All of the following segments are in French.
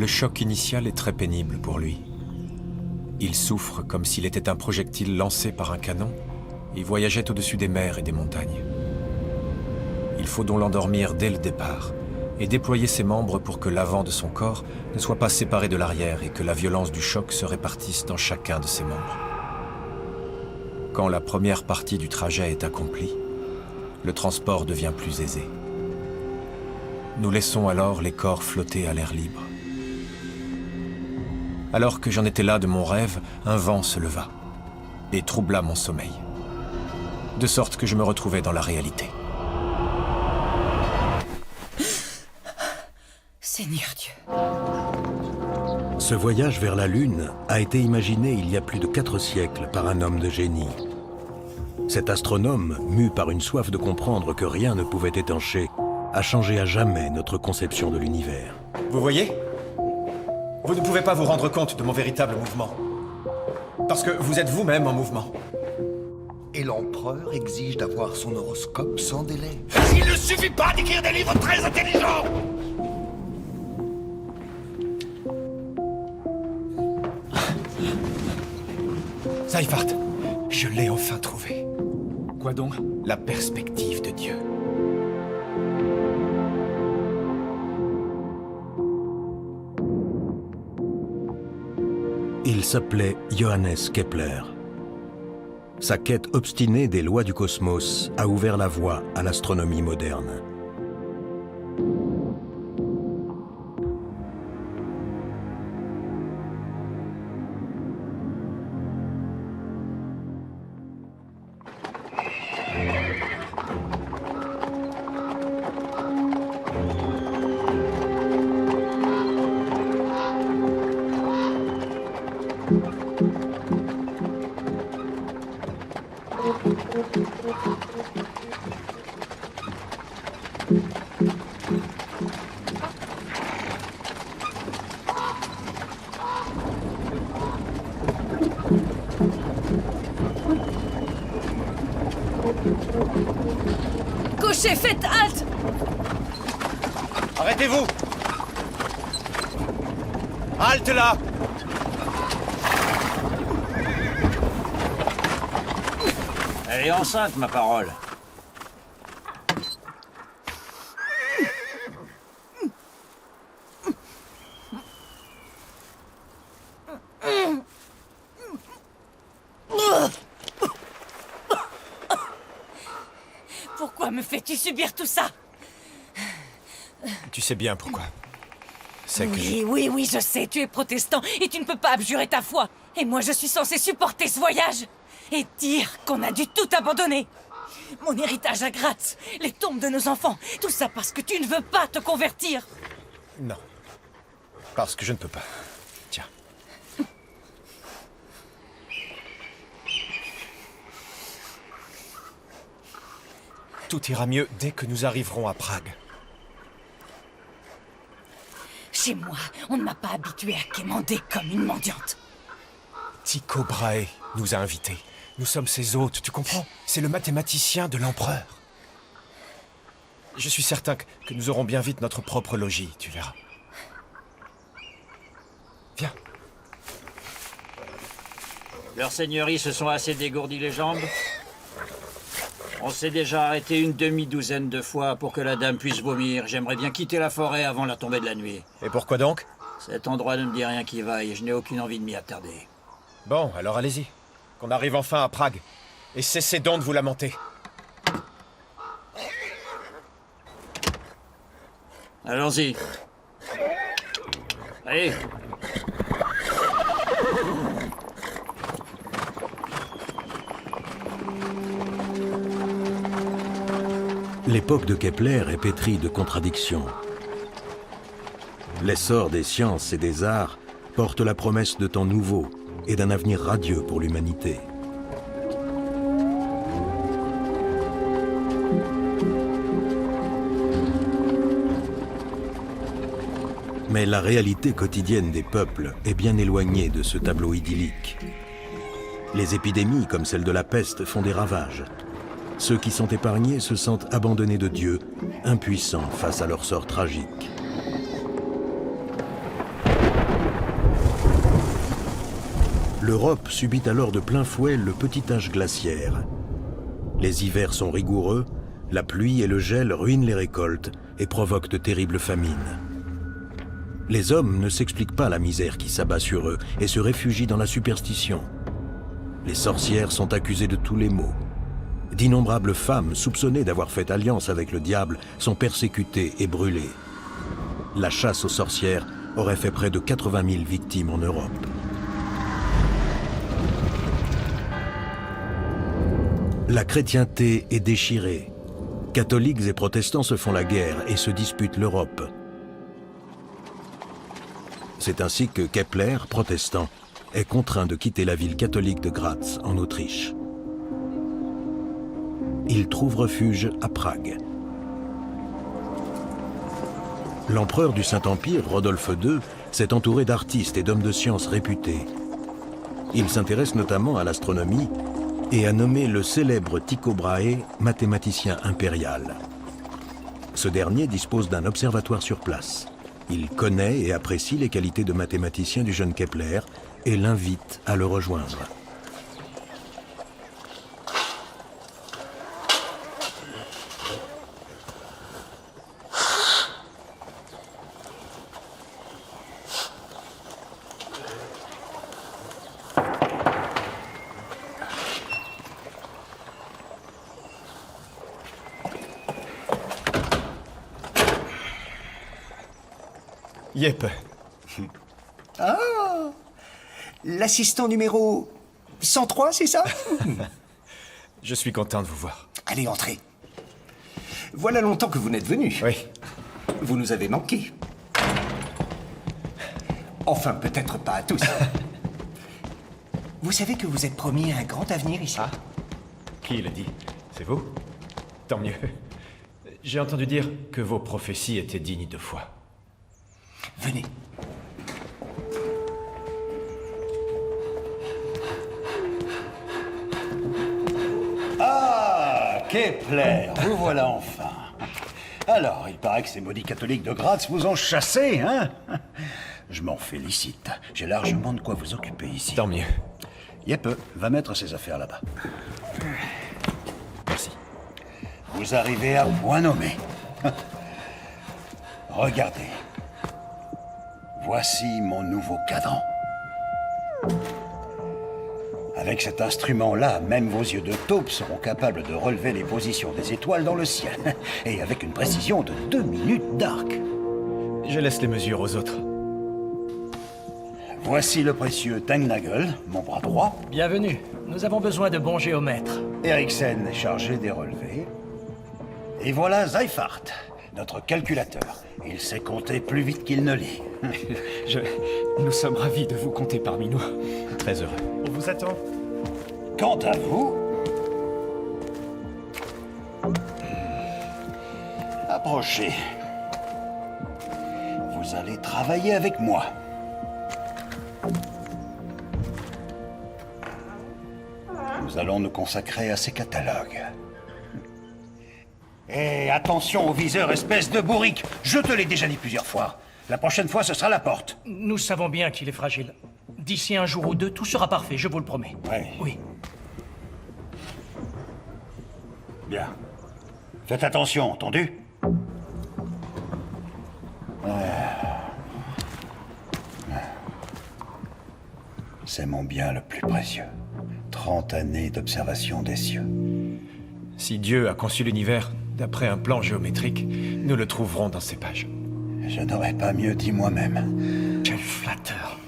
Le choc initial est très pénible pour lui. Il souffre comme s'il était un projectile lancé par un canon et voyageait au-dessus des mers et des montagnes. Il faut donc l'endormir dès le départ et déployer ses membres pour que l'avant de son corps ne soit pas séparé de l'arrière et que la violence du choc se répartisse dans chacun de ses membres. Quand la première partie du trajet est accomplie, le transport devient plus aisé. Nous laissons alors les corps flotter à l'air libre. Alors que j'en étais là de mon rêve, un vent se leva et troubla mon sommeil, de sorte que je me retrouvais dans la réalité. Seigneur Dieu. Ce voyage vers la Lune a été imaginé il y a plus de 4 siècles par un homme de génie. Cet astronome, mu par une soif de comprendre que rien ne pouvait étancher, a changé à jamais notre conception de l'univers. Vous voyez ? Vous ne pouvez pas vous rendre compte de mon véritable mouvement. Parce que vous êtes vous-même en mouvement. Et l'empereur exige d'avoir son horoscope sans délai. Il ne suffit pas d'écrire des livres très intelligents! Seifert, je l'ai enfin trouvé. Quoi donc? La perspective de Dieu. Il s'appelait Johannes Kepler. Sa quête obstinée des lois du cosmos a ouvert la voie à l'astronomie moderne. Cocher, faites halte! Arrêtez-vous! Halte là! Elle est enceinte, ma parole. Pourquoi me fais-tu subir tout ça? Tu sais bien pourquoi. C'est que Oui, je sais, tu es protestant et tu ne peux pas abjurer ta foi. Et moi, je suis censé supporter ce voyage et dire qu'on a dû tout abandonner. Mon héritage à Graz, les tombes de nos enfants, tout ça parce que tu ne veux pas te convertir. Non. Parce que je ne peux pas. Tiens. Tout ira mieux dès que nous arriverons à Prague. Chez moi, on ne m'a pas habituée à quémander comme une mendiante. Tycho Brahe nous a invités. Nous sommes ses hôtes, tu comprends? C'est le mathématicien de l'empereur. Je suis certain que nous aurons bien vite notre propre logis, tu verras. Viens. Leurs seigneuries se sont assez dégourdies les jambes. On s'est déjà arrêté une demi-douzaine de fois pour que la dame puisse vomir. J'aimerais bien quitter la forêt avant la tombée de la nuit. Et pourquoi donc? Cet endroit ne me dit rien qui vaille et je n'ai aucune envie de m'y attarder. Bon, alors allez-y. Qu'on arrive enfin à Prague. Et cessez donc de vous lamenter. Allons-y. Allez. L'époque de Kepler est pétrie de contradictions. L'essor des sciences et des arts porte la promesse de temps nouveaux et d'un avenir radieux pour l'humanité. Mais la réalité quotidienne des peuples est bien éloignée de ce tableau idyllique. Les épidémies, comme celle de la peste, font des ravages. Ceux qui sont épargnés se sentent abandonnés de Dieu, impuissants face à leur sort tragique. L'Europe subit alors de plein fouet le petit âge glaciaire. Les hivers sont rigoureux, la pluie et le gel ruinent les récoltes et provoquent de terribles famines. Les hommes ne s'expliquent pas la misère qui s'abat sur eux et se réfugient dans la superstition. Les sorcières sont accusées de tous les maux. D'innombrables femmes soupçonnées d'avoir fait alliance avec le diable sont persécutées et brûlées. La chasse aux sorcières aurait fait près de 80 000 victimes en Europe. La chrétienté est déchirée. Catholiques et protestants se font la guerre et se disputent l'Europe. C'est ainsi que Kepler, protestant, est contraint de quitter la ville catholique de Graz, en Autriche. Il trouve refuge à Prague. L'empereur du Saint-Empire, Rodolphe II, s'est entouré d'artistes et d'hommes de science réputés. Il s'intéresse notamment à l'astronomie et a nommé le célèbre Tycho Brahe mathématicien impérial. Ce dernier dispose d'un observatoire sur place. Il connaît et apprécie les qualités de mathématicien du jeune Kepler et l'invite à le rejoindre. Yep. Ah, l'assistant numéro 103, c'est ça? Je suis content de vous voir. Allez, entrez. Voilà longtemps que vous n'êtes venu. Oui. Vous nous avez manqué. Enfin, peut-être pas à tous. Vous savez que vous êtes promis un grand avenir ici? Ah, qui l'a dit? C'est vous? Tant mieux. J'ai entendu dire que vos prophéties étaient dignes de foi. Venez. Ah, Kepler, vous voilà enfin. Alors, il paraît que ces maudits catholiques de Graz vous ont chassé, hein? Je m'en félicite. J'ai largement de quoi vous occuper ici. Tant mieux. Yep, va mettre ses affaires là-bas. Merci. Vous arrivez à point nommé. Regardez. Voici mon nouveau cadran. Avec cet instrument-là, même vos yeux de taupe seront capables de relever les positions des étoiles dans le ciel. Et avec une précision de 2 minutes d'arc. Je laisse les mesures aux autres. Voici le précieux Tangnagel, mon bras droit. Bienvenue. Nous avons besoin de bons géomètres. Eriksen est chargé des relevés. Et voilà Seifert, notre calculateur. Il sait compter plus vite qu'il ne lit. Nous sommes ravis de vous compter parmi nous. Très heureux. On vous attend. Quant à vous... Approchez. Vous allez travailler avec moi. Nous allons nous consacrer à ces catalogues. Et attention au viseur, espèce de bourrique. Je te l'ai déjà dit plusieurs fois. La prochaine fois, ce sera la porte. Nous savons bien qu'il est fragile. D'ici un jour ou deux, tout sera parfait, je vous le promets. Ouais. Oui. Bien. Faites attention, entendu? C'est mon bien le plus précieux. 30 années d'observation des cieux. Si Dieu a conçu l'univers d'après un plan géométrique, nous le trouverons dans ces pages. Je n'aurais pas mieux dit moi-même. Quel flatteur.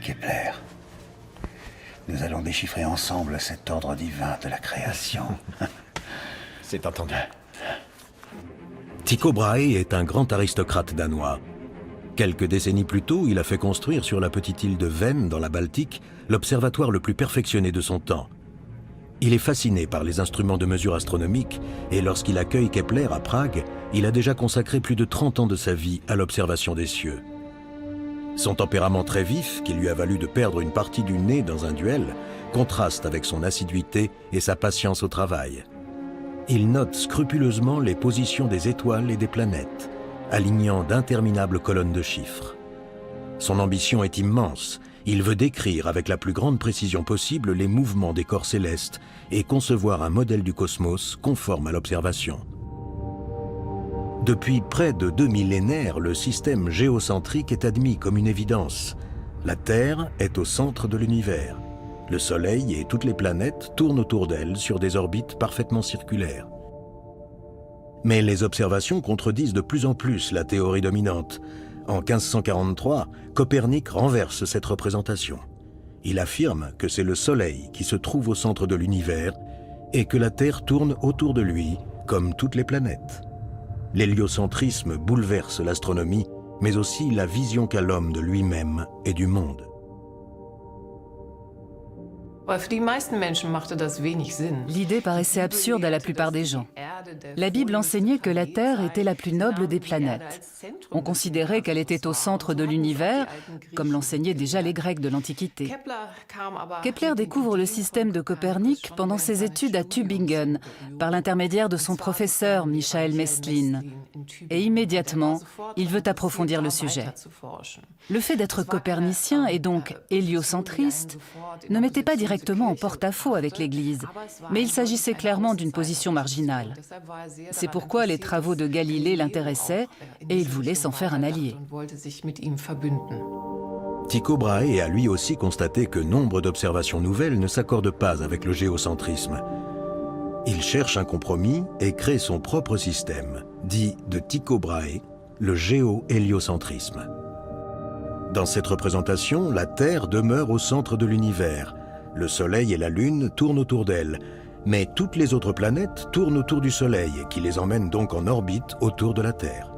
Kepler, nous allons déchiffrer ensemble cet ordre divin de la création. C'est entendu. Tycho Brahe est un grand aristocrate danois. Quelques décennies plus tôt, il a fait construire sur la petite île de Ven, dans la Baltique, l'observatoire le plus perfectionné de son temps. Il est fasciné par les instruments de mesure astronomique et lorsqu'il accueille Kepler à Prague, il a déjà consacré plus de 30 ans de sa vie à l'observation des cieux. Son tempérament très vif, qui lui a valu de perdre une partie du nez dans un duel, contraste avec son assiduité et sa patience au travail. Il note scrupuleusement les positions des étoiles et des planètes. alignant d'interminables colonnes de chiffres. Son ambition est immense. Il veut décrire avec la plus grande précision possible les mouvements des corps célestes et concevoir un modèle du cosmos conforme à l'observation. Depuis près de 2 millénaires, le système géocentrique est admis comme une évidence. La Terre est au centre de l'univers. Le Soleil et toutes les planètes tournent autour d'elle sur des orbites parfaitement circulaires. Mais les observations contredisent de plus en plus la théorie dominante. En 1543, Copernic renverse cette représentation. Il affirme que c'est le Soleil qui se trouve au centre de l'univers et que la Terre tourne autour de lui, comme toutes les planètes. L'héliocentrisme bouleverse l'astronomie, mais aussi la vision qu'a l'homme de lui-même et du monde. L'idée paraissait absurde à la plupart des gens. La Bible enseignait que la Terre était la plus noble des planètes. On considérait qu'elle était au centre de l'univers, comme l'enseignaient déjà les Grecs de l'Antiquité. Kepler découvre le système de Copernic pendant ses études à Tübingen, par l'intermédiaire de son professeur Michael Maestlin. Et immédiatement, il veut approfondir le sujet. Le fait d'être copernicien et donc héliocentriste ne mettait pas directement en porte-à-faux avec l'Église, mais il s'agissait clairement d'une position marginale. C'est pourquoi les travaux de Galilée l'intéressaient et il voulait s'en faire un allié. Tycho Brahe a lui aussi constaté que nombre d'observations nouvelles ne s'accordent pas avec le géocentrisme. Il cherche un compromis et crée son propre système, dit de Tycho Brahe, le géo-héliocentrisme. Dans cette représentation, la Terre demeure au centre de l'univers. Le Soleil et la Lune tournent autour d'elle, mais toutes les autres planètes tournent autour du Soleil, qui les emmène donc en orbite autour de la Terre.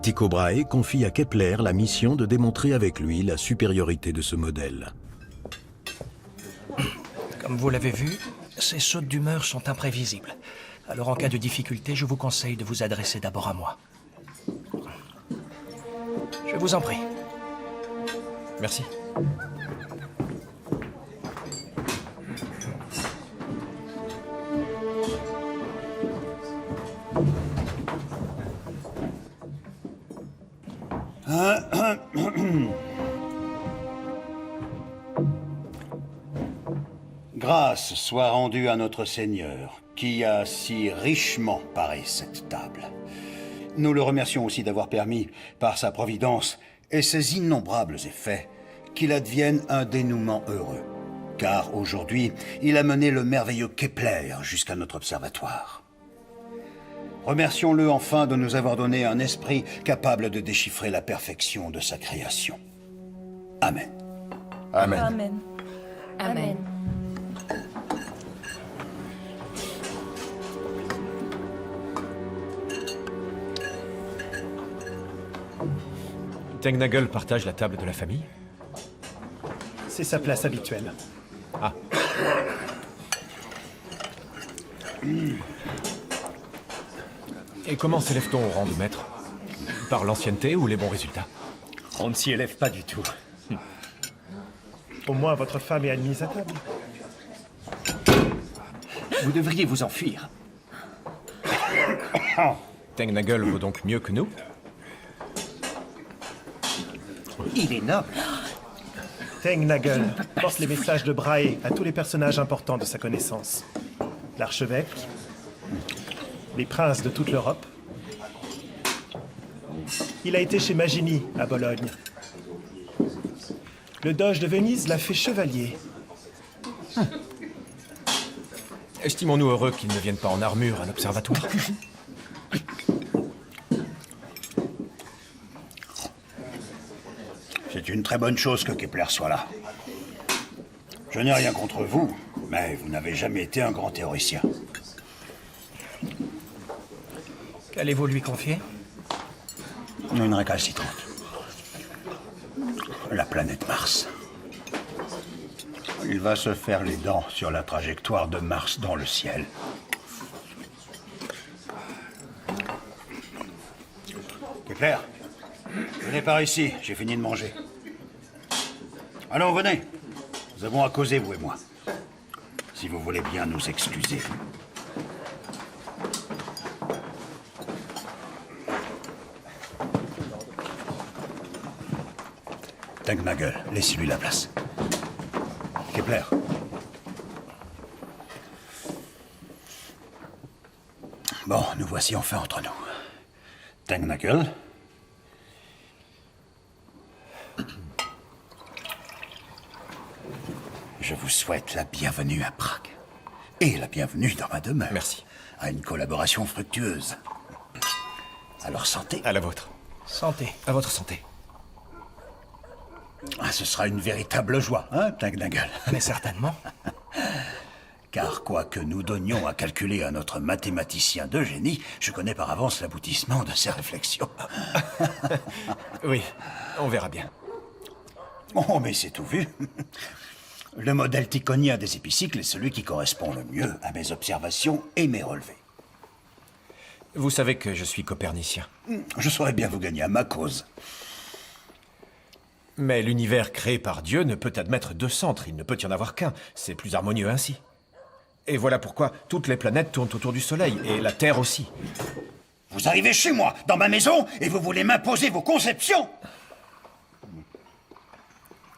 Tycho Brahe confie à Kepler la mission de démontrer avec lui la supériorité de ce modèle. Comme vous l'avez vu, ces sautes d'humeur sont imprévisibles. Alors en cas de difficulté, je vous conseille de vous adresser d'abord à moi. Je vous en prie. Merci. Grâce soit rendue à notre Seigneur, qui a si richement paré cette table. Nous le remercions aussi d'avoir permis, par sa providence et ses innombrables effets, qu'il advienne un dénouement heureux. Car aujourd'hui, il a mené le merveilleux Kepler jusqu'à notre observatoire. Remercions-le enfin de nous avoir donné un esprit capable de déchiffrer la perfection de sa création. Amen. Amen. Amen. Amen. Tengnagel partage la table de la famille? C'est sa place habituelle. Ah. Et comment s'élève-t-on au rang de maître? Par l'ancienneté ou les bons résultats? On ne s'y élève pas du tout. Au moins, votre femme est admise à table. Vous devriez vous enfuir. Tengnagel vaut donc mieux que nous? Il est noble. Tengnagel porte les messages de Brahe à tous les personnages importants de sa connaissance. L'archevêque, les princes de toute l'Europe. Il a été chez Magini, à Bologne. Le doge de Venise l'a fait chevalier. Estimons-nous heureux qu'il ne vienne pas en armure à l'observatoire. C'est une très bonne chose que Kepler soit là. Je n'ai rien contre vous, mais vous n'avez jamais été un grand théoricien. Qu'allez-vous lui confier? Une récalcitrante. La planète Mars. Il va se faire les dents sur la trajectoire de Mars dans le ciel. Kepler, venez par ici, j'ai fini de manger. Allons, venez. Nous avons à causer, vous et moi. Si vous voulez bien nous excuser. Tengnagel, laissez-lui la place. Kepler. Bon, nous voici enfin entre nous. Tengnagel. Je vous souhaite la bienvenue à Prague. Et la bienvenue dans ma demeure. Merci. À une collaboration fructueuse. Alors santé. À la vôtre. Santé. À votre santé. Ah, ce sera une véritable joie, hein, Tengnagel? Mais certainement. Car quoi que nous donnions à calculer à notre mathématicien de génie, je connais par avance l'aboutissement de ses réflexions. Oui, on verra bien. Oh, mais c'est tout vu. Le modèle ticonien des épicycles est celui qui correspond le mieux à mes observations et mes relevés. Vous savez que je suis copernicien. Je saurais bien vous gagner à ma cause. Mais l'univers créé par Dieu ne peut admettre deux centres, il ne peut y en avoir qu'un. C'est plus harmonieux ainsi. Et voilà pourquoi toutes les planètes tournent autour du Soleil, et la Terre aussi. Vous arrivez chez moi, dans ma maison, et vous voulez m'imposer vos conceptions?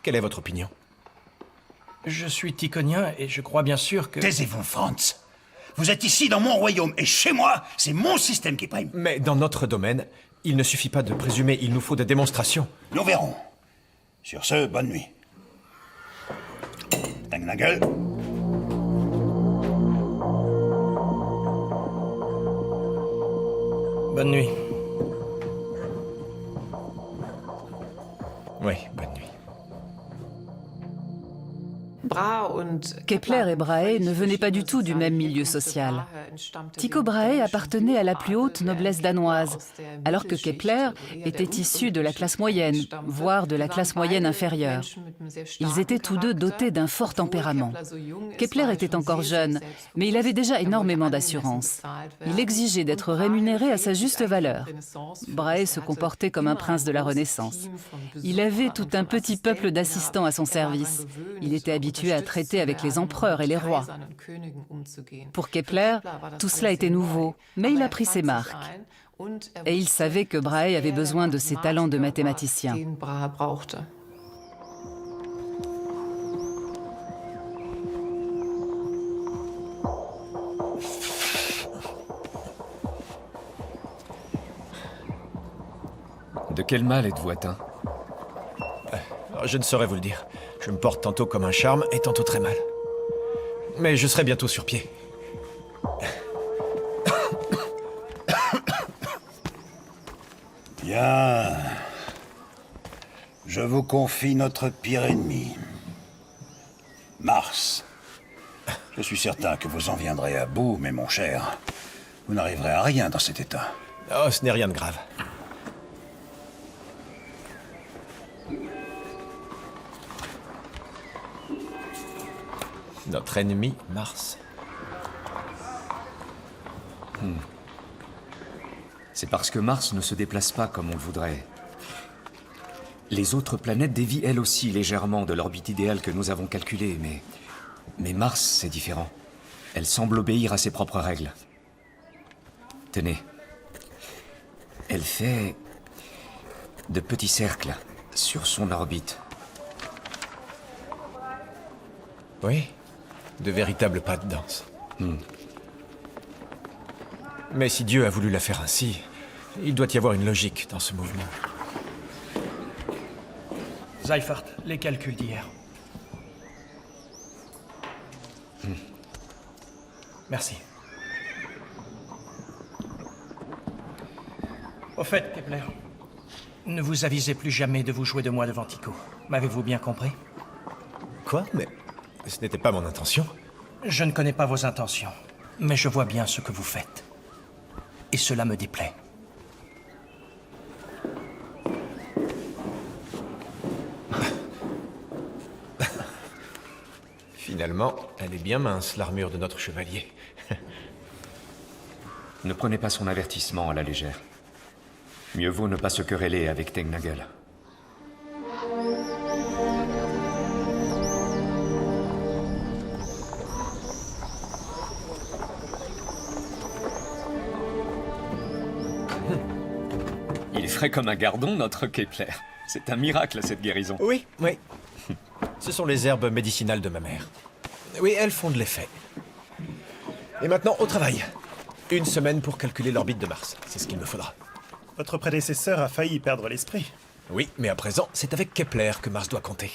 Quelle est votre opinion? Je suis ticonien et je crois bien sûr que... Taisez-vous, Franz. Vous êtes ici dans mon royaume, et chez moi, c'est mon système qui prime. Mais dans notre domaine, il ne suffit pas de présumer, il nous faut des démonstrations. Nous verrons. Sur ce, bonne nuit. Tengnagel. Bonne nuit. Oui, bonne nuit. Kepler et Brahe ne venaient pas du tout du même milieu social. Tycho Brahe appartenait à la plus haute noblesse danoise, alors que Kepler était issu de la classe moyenne, voire de la classe moyenne inférieure. Ils étaient tous deux dotés d'un fort tempérament. Kepler était encore jeune, mais il avait déjà énormément d'assurance. Il exigeait d'être rémunéré à sa juste valeur. Brahe se comportait comme un prince de la Renaissance. Il avait tout un petit peuple d'assistants à son service. Il était habitué à traiter avec les empereurs et les rois. Pour Kepler, tout cela était nouveau, mais il a pris ses marques. Et il savait que Brahe avait besoin de ses talents de mathématicien. De quel mal êtes-vous atteint? Je ne saurais vous le dire. Je me porte tantôt comme un charme et tantôt très mal. Mais je serai bientôt sur pied. Bien. Je vous confie notre pire ennemi. Mars. Je suis certain que vous en viendrez à bout, mais mon cher, vous n'arriverez à rien dans cet état. Oh, ce n'est rien de grave. Notre ennemi, Mars. C'est parce que Mars ne se déplace pas comme on le voudrait. Les autres planètes dévient elles aussi légèrement de l'orbite idéale que nous avons calculée, mais Mars, c'est différent. Elle semble obéir à ses propres règles. Tenez. Elle fait de petits cercles sur son orbite. Oui, de véritables pas de danse. Mais si Dieu a voulu la faire ainsi, il doit y avoir une logique dans ce mouvement. Seifert, les calculs d'hier. Merci. Au fait, Kepler, ne vous avisez plus jamais de vous jouer de moi devant Tycho. M'avez-vous bien compris? Quoi? Mais ce n'était pas mon intention. Je ne connais pas vos intentions, mais je vois bien ce que vous faites. Et cela me déplaît. Finalement, elle est bien mince, l'armure de notre chevalier. Ne prenez pas son avertissement à la légère. Mieux vaut ne pas se quereller avec Tengnagel. Il est frais comme un gardon, notre Kepler. C'est un miracle, cette guérison. Oui, oui. Ce sont les herbes médicinales de ma mère. Oui, elles font de l'effet. Et maintenant, au travail. 1 semaine pour calculer l'orbite de Mars. C'est ce qu'il me faudra. Votre prédécesseur a failli perdre l'esprit. Oui, mais à présent, c'est avec Kepler que Mars doit compter.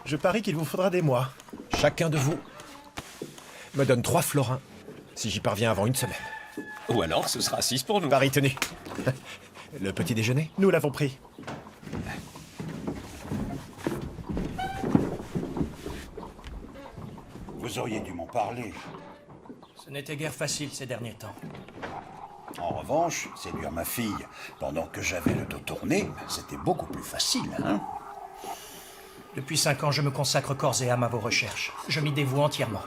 Je parie qu'il vous faudra des mois. Chacun de vous me donne 3 florins si j'y parviens avant 1 semaine. Ou alors, ce sera 6 pour nous. Pari tenu. Le petit déjeuner? Nous l'avons pris. Vous auriez dû m'en parler. Ce n'était guère facile ces derniers temps. En revanche, séduire ma fille pendant que j'avais le dos tourné, c'était beaucoup plus facile, hein? Depuis 5 ans, je me consacre corps et âme à vos recherches. Je m'y dévoue entièrement.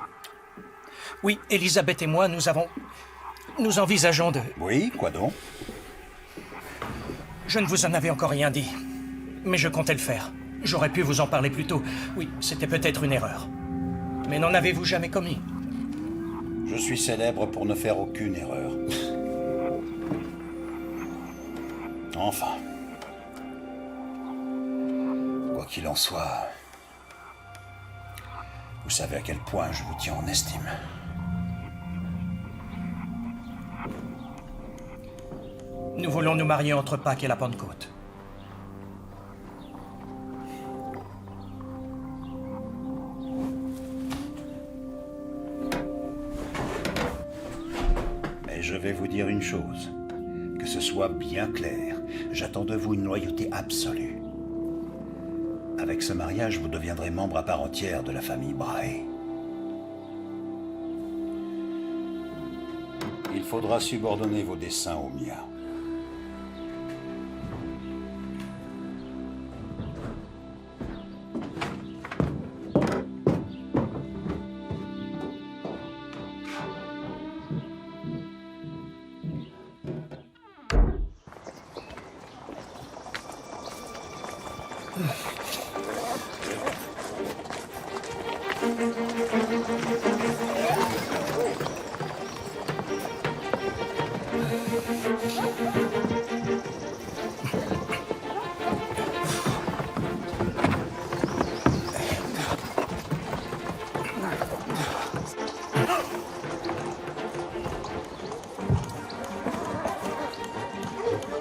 Oui, Elisabeth et moi, nous envisageons de... Oui, quoi donc? Je ne vous en avais encore rien dit, mais je comptais le faire. J'aurais pu vous en parler plus tôt. Oui, c'était peut-être une erreur. Mais n'en avez-vous jamais commis? Je suis célèbre pour ne faire aucune erreur. Enfin. Quoi qu'il en soit, vous savez à quel point je vous tiens en estime. Nous voulons nous marier entre Pâques et la Pentecôte. Mais je vais vous dire une chose. Que ce soit bien clair, j'attends de vous une loyauté absolue. Avec ce mariage, vous deviendrez membre à part entière de la famille Brahe. Il faudra subordonner vos desseins aux miens.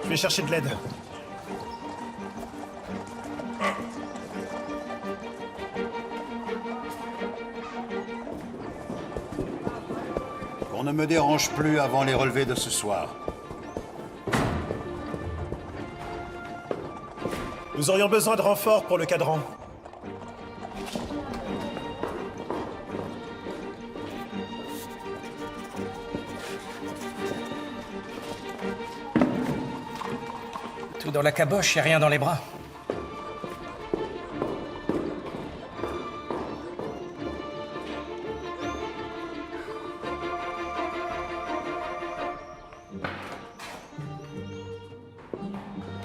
Je vais chercher de l'aide. Qu'on ne me dérange plus avant les relevés de ce soir. Nous aurions besoin de renforts pour le cadran. Tout dans la caboche et rien dans les bras.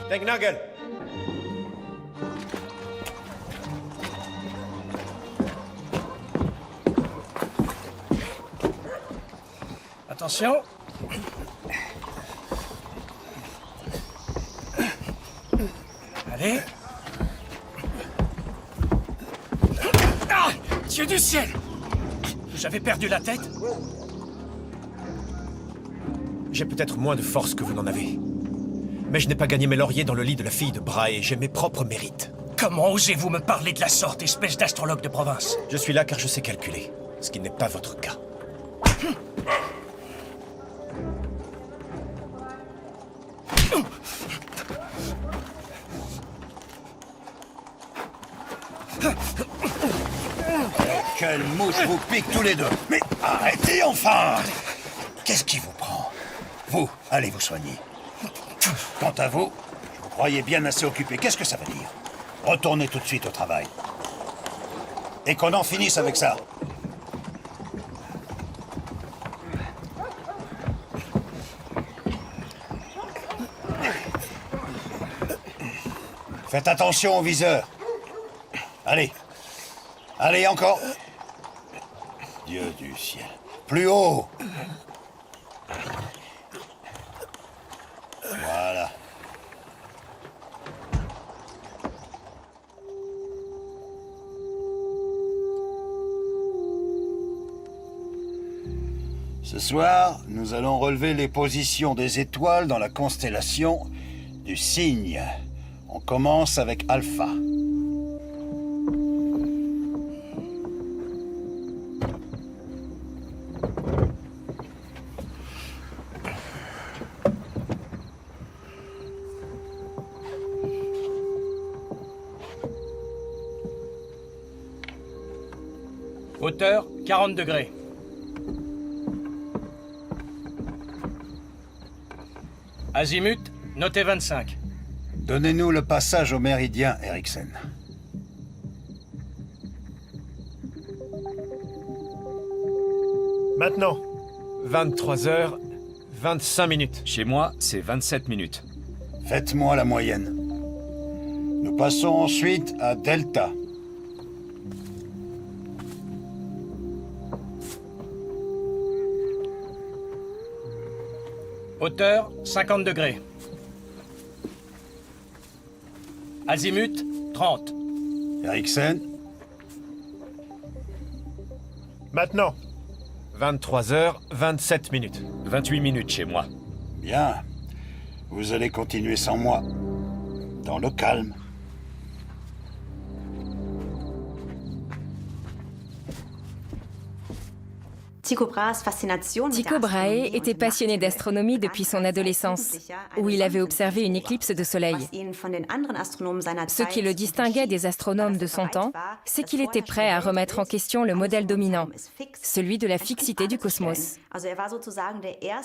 Tengnagel! Attention. Allez. Ah! Dieu du ciel! Vous avez perdu la tête? J'ai peut-être moins de force que vous n'en avez. Mais je n'ai pas gagné mes lauriers dans le lit de la fille de Brahe. J'ai mes propres mérites. Comment osez-vous me parler de la sorte, espèce d'astrologue de province? Je suis là car je sais calculer, ce qui n'est pas votre cas. Quelle mouche vous pique tous les deux! Mais arrêtez enfin! Qu'est-ce qui vous prend? Vous, allez vous soigner. Quant à vous, je vous croyais bien assez occupé. Qu'est-ce que ça veut dire? Retournez tout de suite au travail. Et qu'on en finisse avec ça. Faites attention au viseur. Allez. Allez, encore. Dieu du ciel. Plus haut. Voilà. Ce soir, nous allons relever les positions des étoiles dans la constellation du Cygne. On commence avec Alpha. Hauteur, 40 degrés. Azimut, notez 25. Donnez-nous le passage au méridien, Eriksen. Maintenant. 23h25. Chez moi, c'est 27 minutes. Faites-moi la moyenne. Nous passons ensuite à Delta. Hauteur, 50 degrés. Azimut, 30. Eriksen. Maintenant. 23h27. 28 minutes chez moi. Bien. Vous allez continuer sans moi. Dans le calme. Tycho Brahe était passionné d'astronomie depuis son adolescence, où il avait observé une éclipse de soleil. Ce qui le distinguait des astronomes de son temps, c'est qu'il était prêt à remettre en question le modèle dominant, celui de la fixité du cosmos.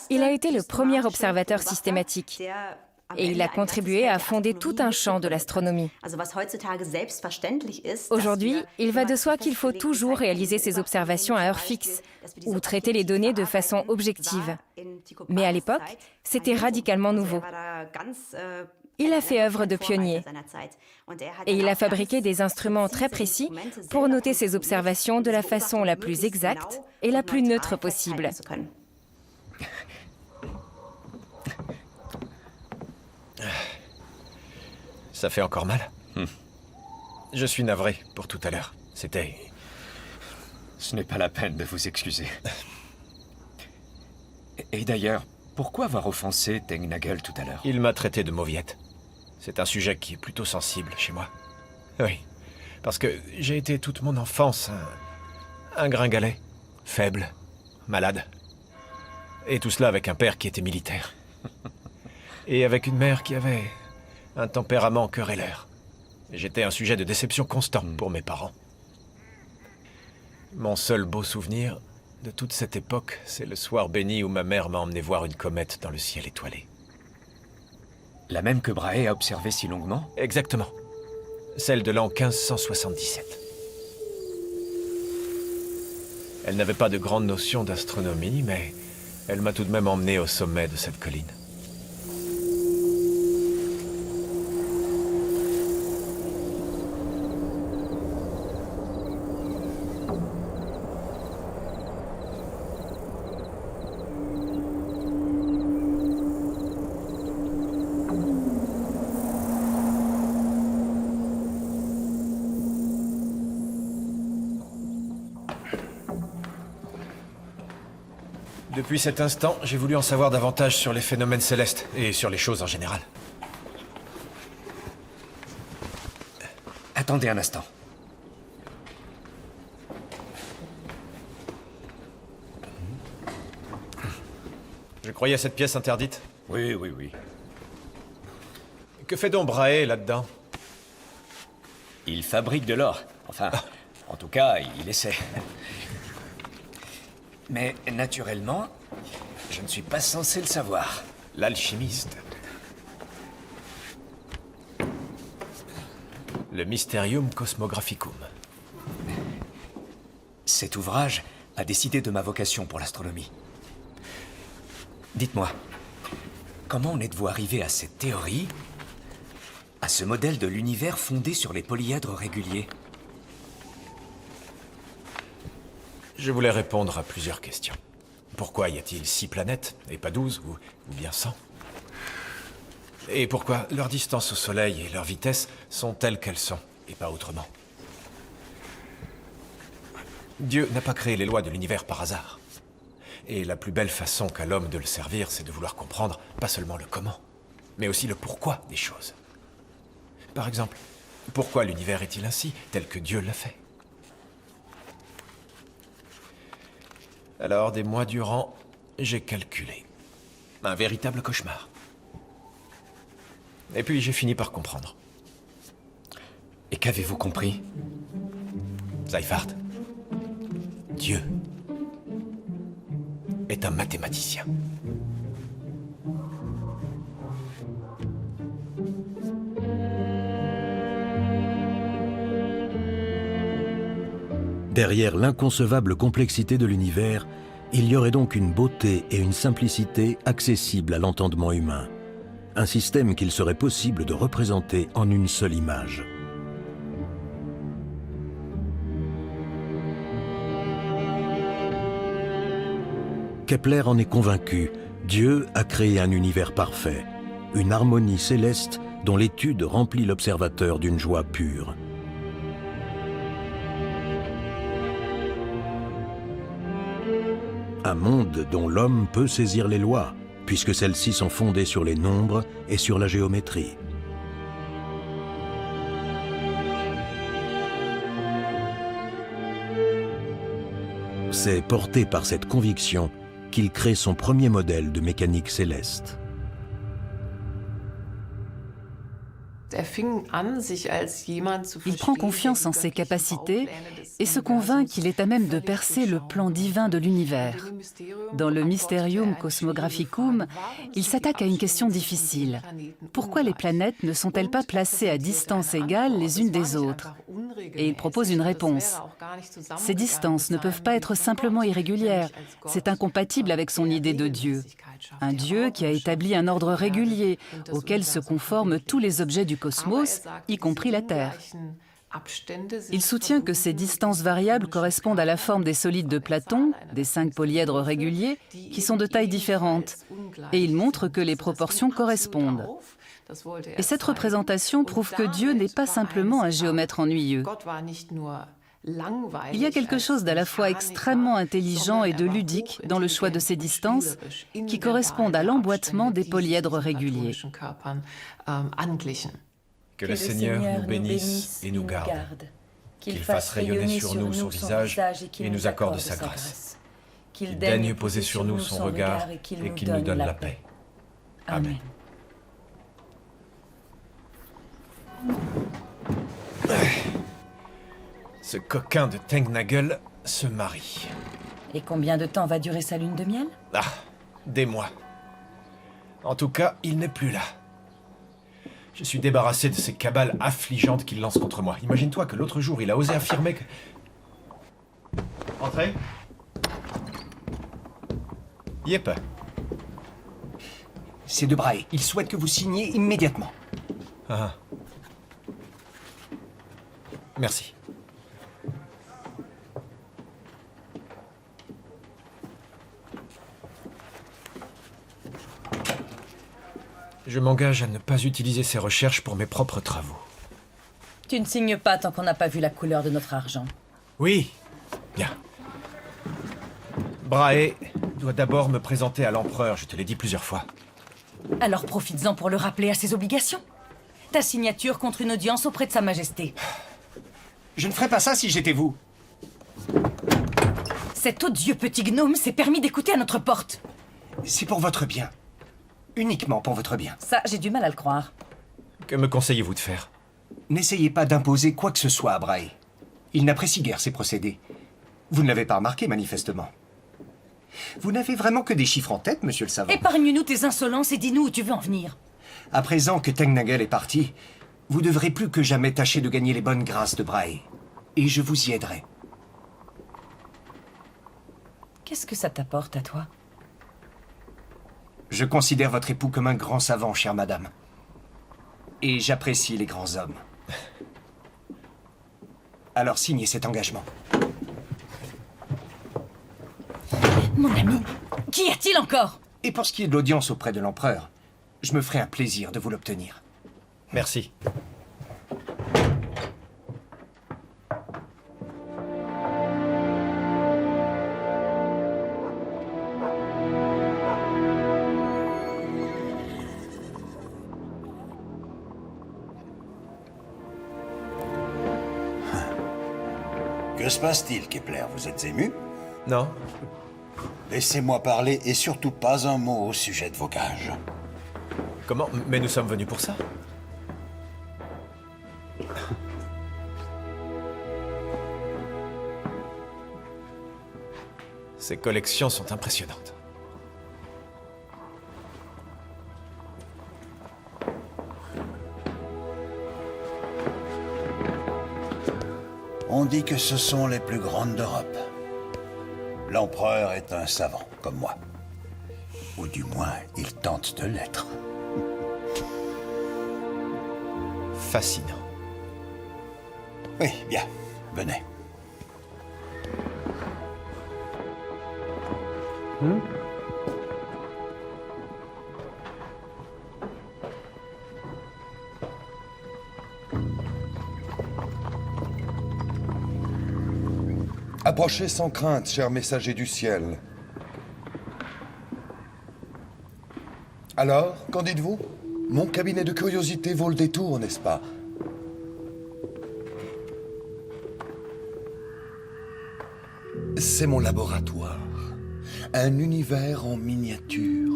Il a été le premier observateur systématique. Et il a contribué à fonder tout un champ de l'astronomie. Aujourd'hui, il va de soi qu'il faut toujours réaliser ses observations à heure fixe, ou traiter les données de façon objective. Mais à l'époque, c'était radicalement nouveau. Il a fait œuvre de pionnier. Et il a fabriqué des instruments très précis pour noter ses observations de la façon la plus exacte et la plus neutre possible. Ça fait encore mal. Je suis navré pour tout à l'heure. C'était... Ce n'est pas la peine de vous excuser. Et d'ailleurs, pourquoi avoir offensé Tengnagel tout à l'heure? Il m'a traité de mauviette. C'est un sujet qui est plutôt sensible chez moi. Oui, parce que j'ai été toute mon enfance un gringalet, faible, malade. Et tout cela avec un père qui était militaire. Et avec une mère qui avait un tempérament querelleur. J'étais un sujet de déception constant pour mes parents. Mon seul beau souvenir de toute cette époque, c'est le soir béni où ma mère m'a emmené voir une comète dans le ciel étoilé. La même que Brahe a observée si longuement? Exactement. Celle de l'an 1577. Elle n'avait pas de grande notion d'astronomie, mais elle m'a tout de même emmené au sommet de cette colline. Depuis cet instant, j'ai voulu en savoir davantage sur les phénomènes célestes et sur les choses en général. Attendez un instant. Je croyais cette pièce interdite. Oui, oui, oui. Que fait donc Brahe là-dedans? Il fabrique de l'or. Enfin, en tout cas, il essaie. Mais naturellement, je ne suis pas censé le savoir. L'alchimiste. Le Mysterium Cosmographicum. Cet ouvrage a décidé de ma vocation pour l'astronomie. Dites-moi, comment en êtes-vous arrivé à cette théorie, à ce modèle de l'univers fondé sur les polyèdres réguliers? Je voulais répondre à plusieurs questions. Pourquoi y a-t-il 6 planètes, et pas 12, ou bien 100? Et pourquoi leur distance au Soleil et leur vitesse sont telles qu'elles sont, et pas autrement? Dieu n'a pas créé les lois de l'univers par hasard. Et la plus belle façon qu'a l'homme de le servir, c'est de vouloir comprendre pas seulement le comment, mais aussi le pourquoi des choses. Par exemple, pourquoi l'univers est-il ainsi, tel que Dieu l'a fait? Alors, des mois durant, j'ai calculé. Un véritable cauchemar. Et puis j'ai fini par comprendre. Et qu'avez-vous compris? Seifert, Dieu est un mathématicien. Derrière l'inconcevable complexité de l'univers, il y aurait donc une beauté et une simplicité accessibles à l'entendement humain. Un système qu'il serait possible de représenter en une seule image. Kepler en est convaincu. Dieu a créé un univers parfait, une harmonie céleste dont l'étude remplit l'observateur d'une joie pure. Un monde dont l'homme peut saisir les lois, puisque celles-ci sont fondées sur les nombres et sur la géométrie. C'est porté par cette conviction qu'il crée son premier modèle de mécanique céleste. Il prend confiance en ses capacités et se convainc qu'il est à même de percer le plan divin de l'univers. Dans le Mysterium Cosmographicum, il s'attaque à une question difficile. Pourquoi les planètes ne sont-elles pas placées à distance égale les unes des autres? Et il propose une réponse. Ces distances ne peuvent pas être simplement irrégulières. C'est incompatible avec son idée de Dieu. Un Dieu qui a établi un ordre régulier auquel se conforment tous les objets du cosmos, y compris la Terre. Il soutient que ces distances variables correspondent à la forme des solides de Platon, des 5 polyèdres réguliers, qui sont de tailles différentes, et il montre que les proportions correspondent. Et cette représentation prouve que Dieu n'est pas simplement un géomètre ennuyeux. Il y a quelque chose d'à la fois extrêmement intelligent et de ludique dans le choix de ces distances qui correspondent à l'emboîtement des polyèdres réguliers. Que le Seigneur nous bénisse et nous garde, qu'il fasse rayonner sur nous son visage et nous accorde sa grâce, qu'il daigne poser sur nous son regard et qu'il nous donne la paix. Amen. Ce coquin de Tengnagel se marie. Et combien de temps va durer sa lune de miel? Ah, des mois. En tout cas, il n'est plus là. Je suis débarrassé de ces cabales affligeantes qu'il lance contre moi. Imagine-toi que l'autre jour, il a osé affirmer que... Entrez. Yep. C'est de Brahe. Il souhaite que vous signiez immédiatement. Ah. Merci. Je m'engage à ne pas utiliser ces recherches pour mes propres travaux. Tu ne signes pas tant qu'on n'a pas vu la couleur de notre argent. Oui, bien. Brahe doit d'abord me présenter à l'empereur, je te l'ai dit plusieurs fois. Alors profites-en pour le rappeler à ses obligations. Ta signature contre une audience auprès de Sa Majesté. Je ne ferais pas ça si j'étais vous. Cet odieux petit gnome s'est permis d'écouter à notre porte. C'est pour votre bien. Uniquement pour votre bien. Ça, j'ai du mal à le croire. Que me conseillez-vous de faire? N'essayez pas d'imposer quoi que ce soit à Brahe. Il n'apprécie guère ces procédés. Vous ne l'avez pas remarqué, manifestement. Vous n'avez vraiment que des chiffres en tête, monsieur le savant. Épargne-nous tes insolences et dis-nous où tu veux en venir. À présent que Tengnagel est parti, vous devrez plus que jamais tâcher de gagner les bonnes grâces de Brahe. Et je vous y aiderai. Qu'est-ce que ça t'apporte à toi? Je considère votre époux comme un grand savant, chère madame. Et j'apprécie les grands hommes. Alors signez cet engagement. Mon ami, qu'y a-t-il encore? Et pour ce qui est de l'audience auprès de l'empereur, je me ferai un plaisir de vous l'obtenir. Merci. Que se passe-t-il, Kepler? Vous êtes ému? Non. Laissez-moi parler et surtout pas un mot au sujet de vos gages. Comment? Mais nous sommes venus pour ça. Ces collections sont impressionnantes. On dit que ce sont les plus grandes d'Europe. L'empereur est un savant, comme moi. Ou du moins, il tente de l'être. Fascinant. Oui, bien. Venez. Approchez sans crainte, cher messager du ciel. Alors, qu'en dites-vous? Mon cabinet de curiosité vaut le détour, n'est-ce pas? C'est mon laboratoire. Un univers en miniature.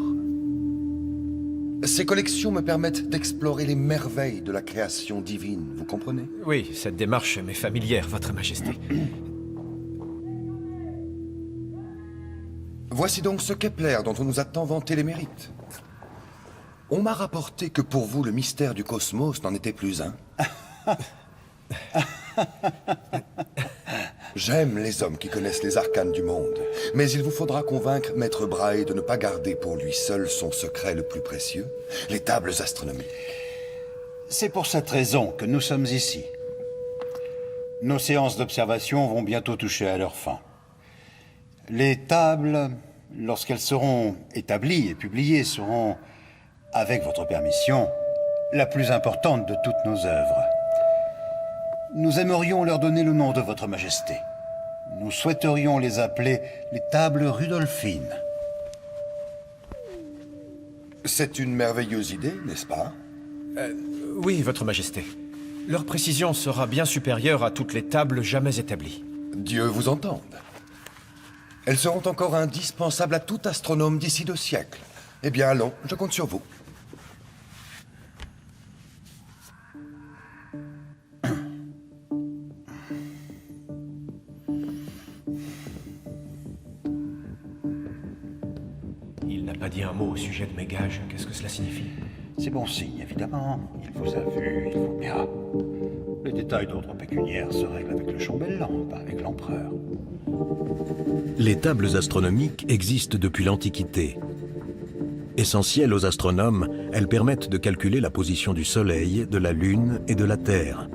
Ces collections me permettent d'explorer les merveilles de la création divine, vous comprenez? Oui, cette démarche m'est familière, Votre Majesté. Voici donc ce Kepler dont on nous a tant vanté les mérites. On m'a rapporté que pour vous, le mystère du cosmos n'en était plus un. J'aime les hommes qui connaissent les arcanes du monde, mais il vous faudra convaincre Maître Brahe de ne pas garder pour lui seul son secret le plus précieux, les tables astronomiques. C'est pour cette raison que nous sommes ici. Nos séances d'observation vont bientôt toucher à leur fin. Les tables, lorsqu'elles seront établies et publiées, seront, avec votre permission, la plus importante de toutes nos œuvres. Nous aimerions leur donner le nom de Votre Majesté. Nous souhaiterions les appeler les tables Rudolphines. C'est une merveilleuse idée, n'est-ce pas? Oui, Votre Majesté. Leur précision sera bien supérieure à toutes les tables jamais établies. Dieu vous entende. Elles seront encore indispensables à tout astronome d'ici 2 siècles. Eh bien, allons, je compte sur vous. Il n'a pas dit un mot au sujet de mes gages. Qu'est-ce que cela signifie? C'est bon signe, évidemment. Il vous a vu, il vous bien. Les détails d'ordre pécuniaire se règlent avec le chambellan, pas avec l'empereur. Les tables astronomiques existent depuis l'Antiquité. Essentielles aux astronomes, elles permettent de calculer la position du Soleil, de la Lune et de la Terre.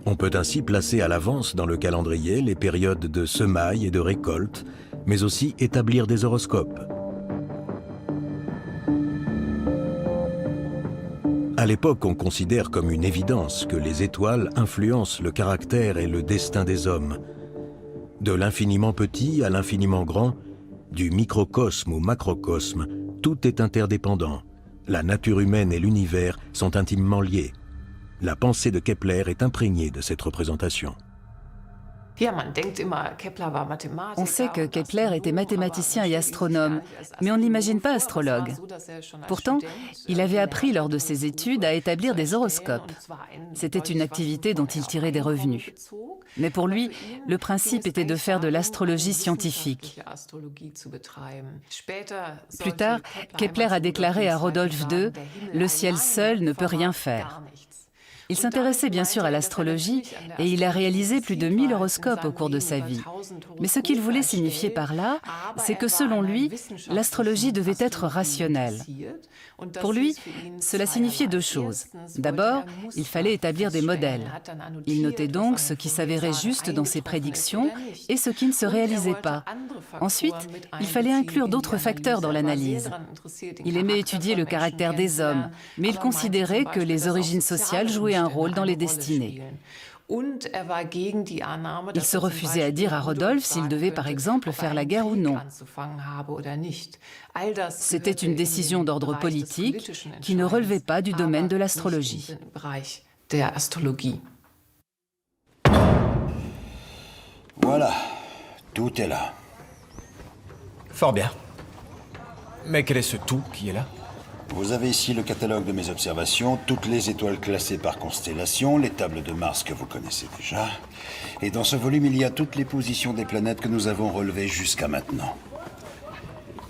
On peut ainsi placer à l'avance dans le calendrier les périodes de semailles et de récolte, mais aussi établir des horoscopes. À l'époque, on considère comme une évidence que les étoiles influencent le caractère et le destin des hommes. De l'infiniment petit à l'infiniment grand, du microcosme au macrocosme, tout est interdépendant. La nature humaine et l'univers sont intimement liés. La pensée de Kepler est imprégnée de cette représentation. On sait que Kepler était mathématicien et astronome, mais on ne l'imagine pas astrologue. Pourtant, il avait appris lors de ses études à établir des horoscopes. C'était une activité dont il tirait des revenus. Mais pour lui, le principe était de faire de l'astrologie scientifique. Plus tard, Kepler a déclaré à Rodolphe II « Le ciel seul ne peut rien faire ». Il s'intéressait bien sûr à l'astrologie et il a réalisé plus de 1000 horoscopes au cours de sa vie. Mais ce qu'il voulait signifier par là, c'est que selon lui, l'astrologie devait être rationnelle. Pour lui, cela signifiait 2 choses. D'abord, il fallait établir des modèles. Il notait donc ce qui s'avérait juste dans ses prédictions et ce qui ne se réalisait pas. Ensuite, il fallait inclure d'autres facteurs dans l'analyse. Il aimait étudier le caractère des hommes, mais il considérait que les origines sociales jouaient un rôle dans les destinées. Il se refusait à dire à Rodolphe s'il devait par exemple faire la guerre ou non. C'était une décision d'ordre politique qui ne relevait pas du domaine de l'astrologie. Voilà, tout est là. Fort bien. Mais quel est ce tout qui est là? Vous avez ici le catalogue de mes observations, toutes les étoiles classées par constellation, les tables de Mars que vous connaissez déjà. Et dans ce volume, il y a toutes les positions des planètes que nous avons relevées jusqu'à maintenant.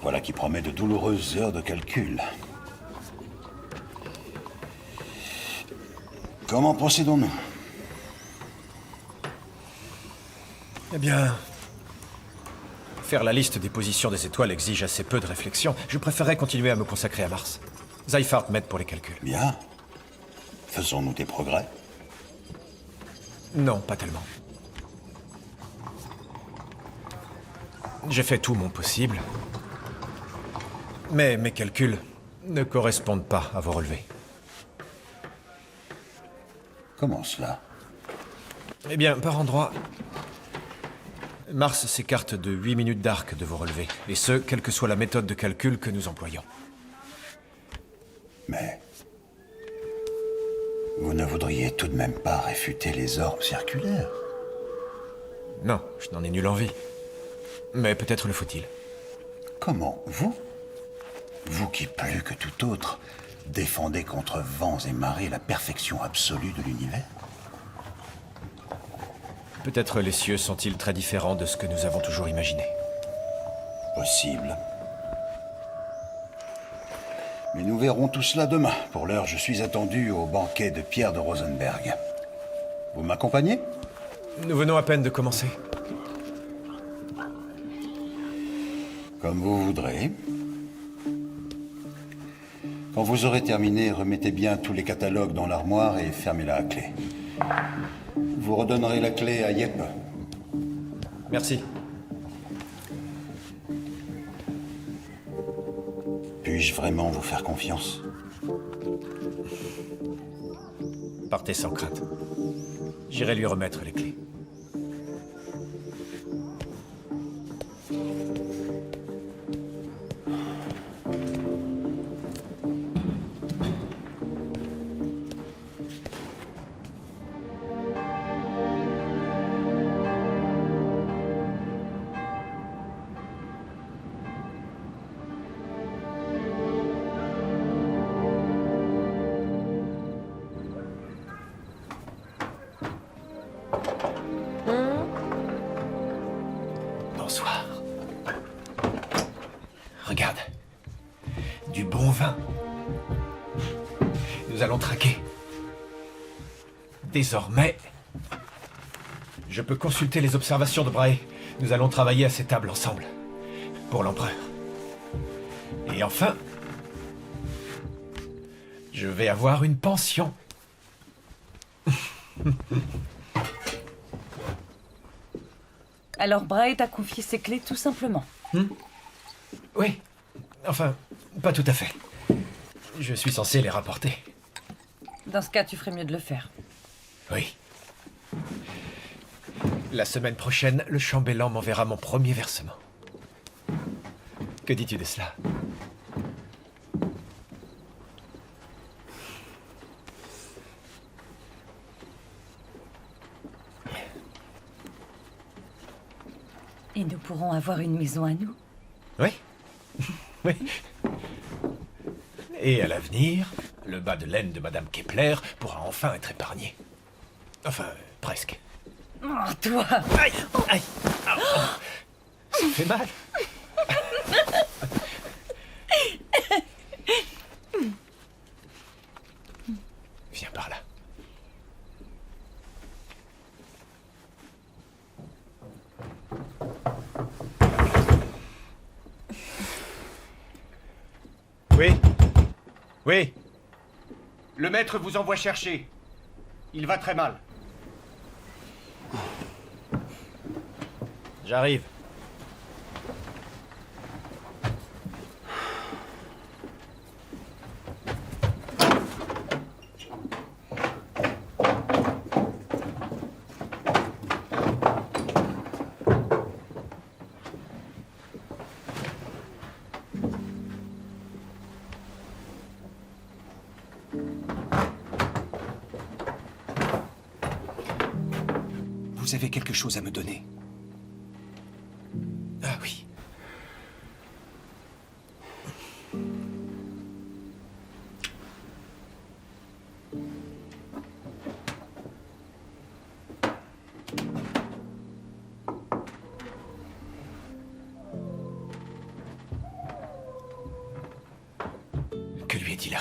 Voilà qui promet de douloureuses heures de calcul. Comment procédons-nous? Eh bien... Faire la liste des positions des étoiles exige assez peu de réflexion. Je préférerais continuer à me consacrer à Mars. Zyphart m'aide pour les calculs. Bien. Faisons-nous des progrès? Non, pas tellement. J'ai fait tout mon possible. Mais mes calculs ne correspondent pas à vos relevés. Comment cela? Eh bien, par endroits... Mars s'écarte de 8 minutes d'arc de vos relevés, et ce, quelle que soit la méthode de calcul que nous employons. Mais... vous ne voudriez tout de même pas réfuter les orbes circulaires? Non, je n'en ai nulle envie. Mais peut-être le faut-il. Comment? Vous? Vous qui, plus que tout autre, défendez contre vents et marées la perfection absolue de l'univers? Peut-être les cieux sont-ils très différents de ce que nous avons toujours imaginé. Possible. Mais nous verrons tout cela demain. Pour l'heure, je suis attendu au banquet de Pierre de Rosenberg. Vous m'accompagnez? Nous venons à peine de commencer. Comme vous voudrez. Quand vous aurez terminé, remettez bien tous les catalogues dans l'armoire et fermez-la à clé. Vous redonnerez la clé à Yep. Merci. Puis-je vraiment vous faire confiance? Partez sans crainte. J'irai lui remettre les clés. Bonsoir. Regarde. Du bon vin. Nous allons traquer. Désormais, je peux consulter les observations de Brahe. Nous allons travailler à ces tables ensemble. Pour l'empereur. Et enfin, je vais avoir une pension. Alors Brahe t'a confié ses clés tout simplement. Oui. Enfin, pas tout à fait. Je suis censé les rapporter. Dans ce cas, tu ferais mieux de le faire. Oui. La semaine prochaine, le chambellan m'enverra mon premier versement. Que dis-tu de cela? Et nous pourrons avoir une maison à nous. Oui. Oui. Et à l'avenir, le bas de laine de Madame Kepler pourra enfin être épargné. Enfin, presque. Oh, toi! Aïe! Aïe! Ah, oh. Ça fait mal. Viens par là. Oui? Oui? Le maître vous envoie chercher. Il va très mal. J'arrive. Vous avez quelque chose à me donner.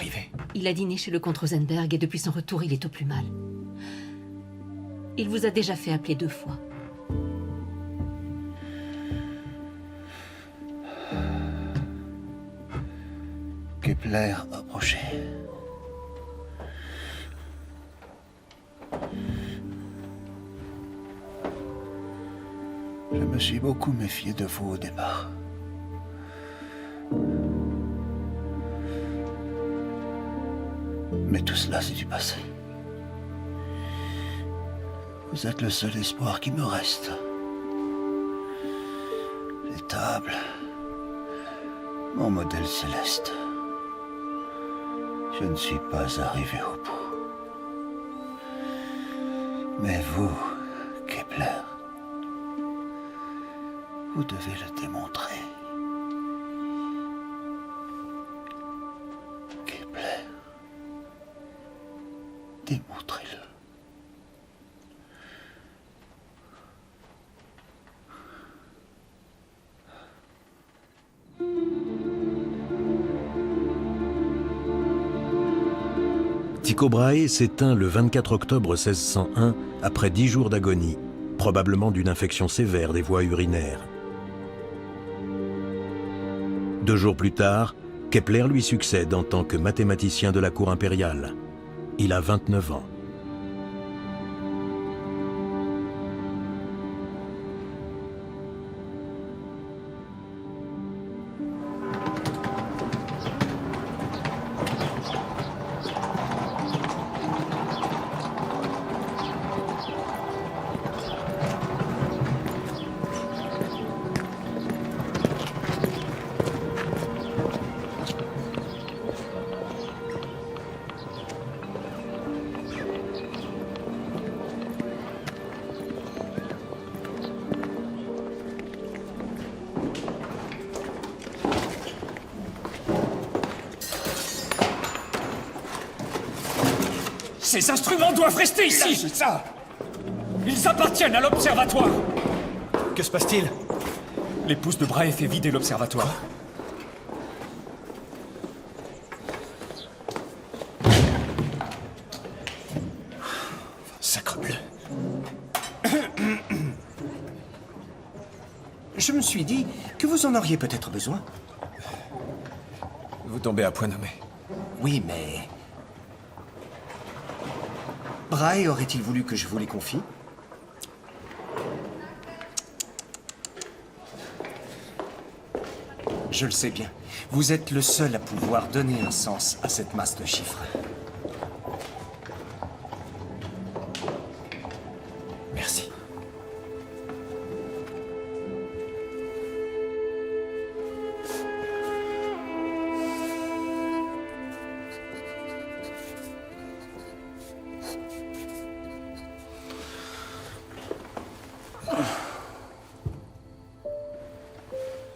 arrivé? Il a dîné chez le comte Rosenberg et depuis son retour, il est au plus mal. Il vous a déjà fait appeler 2 fois. Kepler approchait. Je me suis beaucoup méfié de vous au départ. Mais tout cela, c'est du passé. Vous êtes le seul espoir qui me reste. Les tables, mon modèle céleste. Je ne suis pas arrivé au bout. Mais vous, Kepler, vous devez le démontrer. Kepler, démontrez-le. Tycho Brahe s'éteint le 24 octobre 1601 après 10 jours d'agonie, probablement d'une infection sévère des voies urinaires. 2 jours plus tard, Kepler lui succède en tant que mathématicien de la cour impériale. Il a 29 ans. Ces instruments doivent rester ici! C'est ça! Ils appartiennent à l'observatoire! Que se passe-t-il? L'épouse de Brahe fait vider l'observatoire. Sacrebleu. Je me suis dit que vous en auriez peut-être besoin. Vous tombez à point nommé. Oui, mais... Brahe aurait-il voulu que je vous les confie? Je le sais bien. Vous êtes le seul à pouvoir donner un sens à cette masse de chiffres. Merci.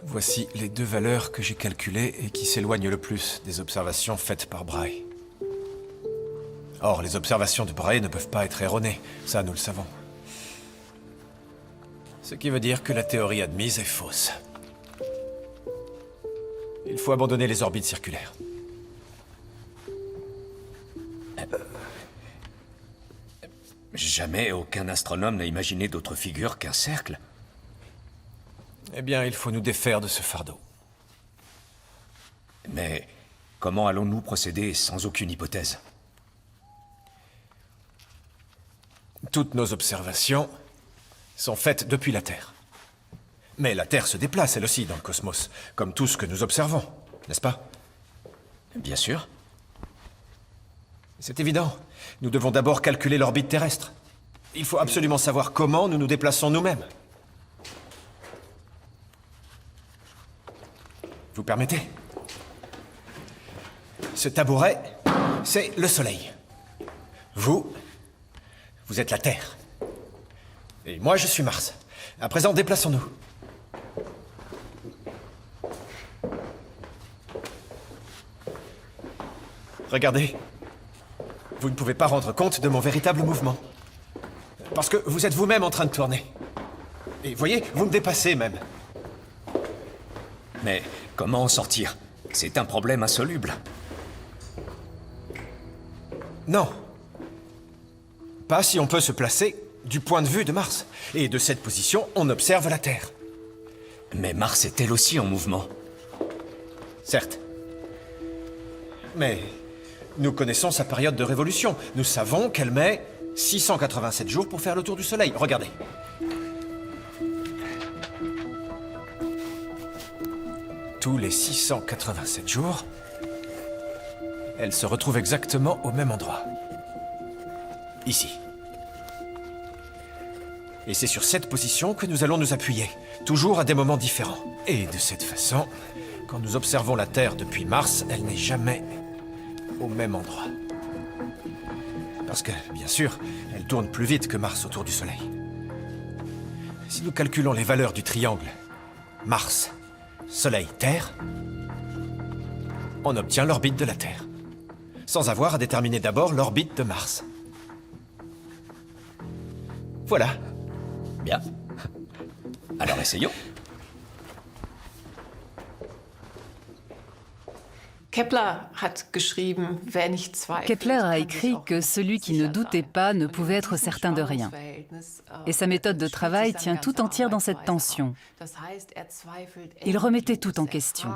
Voici les 2 valeurs que j'ai calculées et qui s'éloignent le plus des observations faites par Brahe. Or, les observations de Brahe ne peuvent pas être erronées, ça nous le savons. Ce qui veut dire que la théorie admise est fausse. Il faut abandonner les orbites circulaires. Jamais aucun astronome n'a imaginé d'autre figure qu'un cercle. Eh bien, il faut nous défaire de ce fardeau. Mais comment allons-nous procéder sans aucune hypothèse? Toutes nos observations sont faites depuis la Terre. Mais la Terre se déplace, elle aussi, dans le cosmos, comme tout ce que nous observons, n'est-ce pas? Bien sûr. C'est évident. Nous devons d'abord calculer l'orbite terrestre. Il faut absolument savoir comment nous nous déplaçons nous-mêmes. Vous permettez? Ce tabouret, c'est le Soleil. Vous êtes la Terre. Et moi, je suis Mars. À présent, déplaçons-nous. Regardez. Vous ne pouvez pas rendre compte de mon véritable mouvement. Parce que vous êtes vous-même en train de tourner. Et voyez, vous me dépassez même. Mais comment en sortir? C'est un problème insoluble. Non. Pas si on peut se placer du point de vue de Mars. Et de cette position, on observe la Terre. Mais Mars est elle aussi en mouvement. Certes. Mais nous connaissons sa période de révolution. Nous savons qu'elle met 687 jours pour faire le tour du Soleil. Regardez. Tous les 687 jours, elle se retrouve exactement au même endroit. Ici. Et c'est sur cette position que nous allons nous appuyer, toujours à des moments différents. Et de cette façon, quand nous observons la Terre depuis Mars, elle n'est jamais au même endroit. Parce que, bien sûr, elle tourne plus vite que Mars autour du Soleil. Si nous calculons les valeurs du triangle Mars, Soleil, Terre, on obtient l'orbite de la Terre, sans avoir à déterminer d'abord l'orbite de Mars. Voilà. Bien. Alors essayons. Kepler a écrit que celui qui ne doutait pas ne pouvait être certain de rien. Et sa méthode de travail tient tout entière dans cette tension. Il remettait tout en question.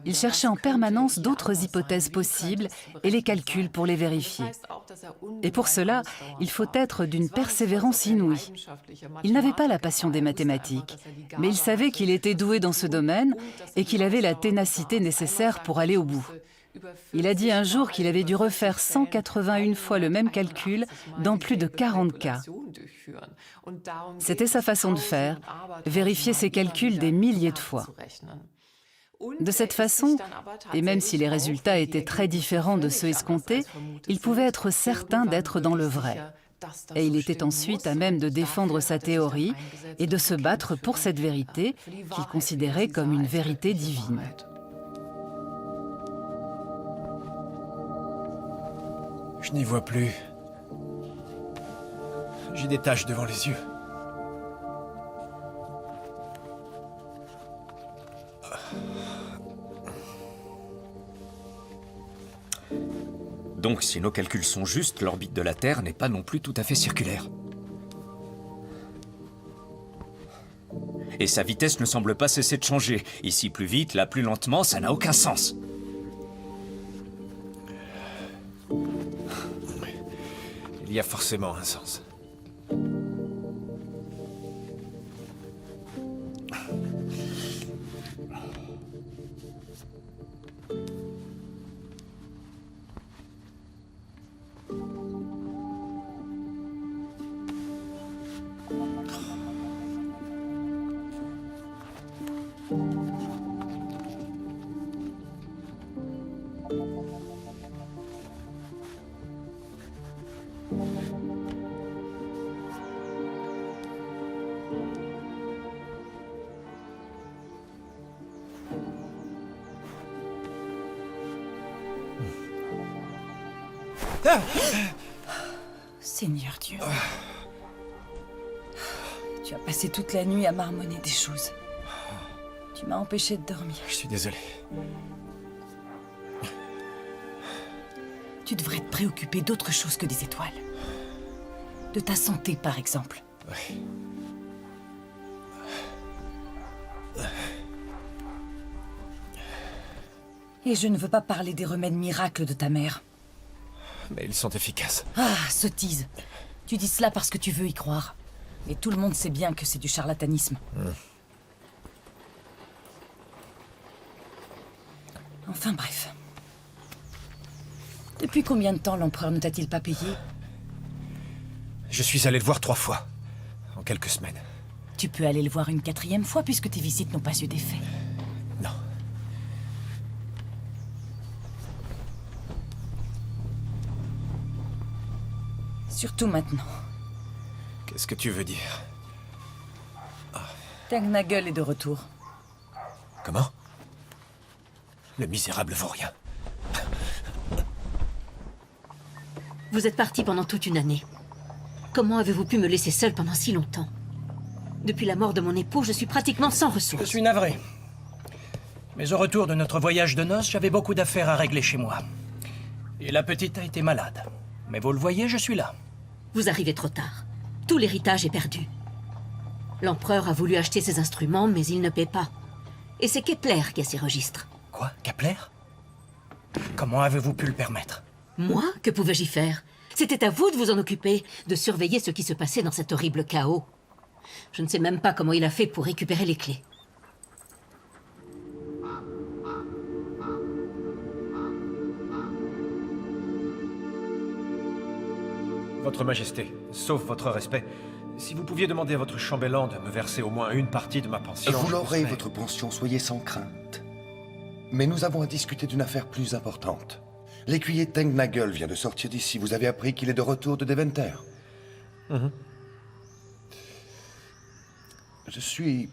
Il cherchait en permanence d'autres hypothèses possibles et les calculs pour les vérifier. Et pour cela, il faut être d'une persévérance inouïe. Il n'avait pas la passion des mathématiques, mais il savait qu'il était doué dans ce domaine et qu'il avait la ténacité nécessaire pour aller au bout. Il a dit un jour qu'il avait dû refaire 181 fois le même calcul dans plus de 40 cas. C'était sa façon de faire, vérifier ses calculs des milliers de fois. De cette façon, et même si les résultats étaient très différents de ceux escomptés, il pouvait être certain d'être dans le vrai. Et il était ensuite à même de défendre sa théorie et de se battre pour cette vérité qu'il considérait comme une vérité divine. Je n'y vois plus. J'ai des taches devant les yeux. Donc, si nos calculs sont justes, l'orbite de la Terre n'est pas non plus tout à fait circulaire. Et sa vitesse ne semble pas cesser de changer. Ici plus vite, là plus lentement, ça n'a aucun sens. Il y a forcément un sens. Seigneur Dieu. Tu as passé toute la nuit à marmonner des choses. Tu m'as empêché de dormir. Je suis désolé. Tu devrais te préoccuper d'autre chose que des étoiles. De ta santé, par exemple. Oui. Et je ne veux pas parler des remèdes miracles de ta mère. Mais ils sont efficaces. Ah, sottise. Tu dis cela parce que tu veux y croire. Mais tout le monde sait bien que c'est du charlatanisme. Enfin bref. Depuis combien de temps l'empereur ne t'a-t-il pas payé? Je suis allé le voir 3 fois, en quelques semaines. Tu peux aller le voir une 4e fois puisque tes visites n'ont pas eu d'effet. Non. Surtout maintenant. Qu'est-ce que tu veux dire? Tengnagel est de retour. Comment? Le misérable vaut rien. Vous êtes parti pendant toute une année. Comment avez-vous pu me laisser seule pendant si longtemps? Depuis la mort de mon époux, je suis pratiquement sans ressources. Je suis navré. Mais au retour de notre voyage de noces, j'avais beaucoup d'affaires à régler chez moi. Et la petite a été malade. Mais vous le voyez, je suis là. Vous arrivez trop tard. Tout l'héritage est perdu. L'empereur a voulu acheter ses instruments, mais il ne paie pas. Et c'est Kepler qui a ces registres. Quoi? Kepler? Comment avez-vous pu le permettre? Moi? Que pouvais-je y faire? C'était à vous de vous en occuper, de surveiller ce qui se passait dans cet horrible chaos. Je ne sais même pas comment il a fait pour récupérer les clés. Votre Majesté, sauf votre respect, si vous pouviez demander à votre chambellan de me verser au moins une partie de ma pension... Vous l'aurez, serais... votre pension, soyez sans crainte. Mais nous avons à discuter d'une affaire plus importante. L'écuyer Tengnagel vient de sortir d'ici. Vous avez appris qu'il est de retour de Deventer. Je suis...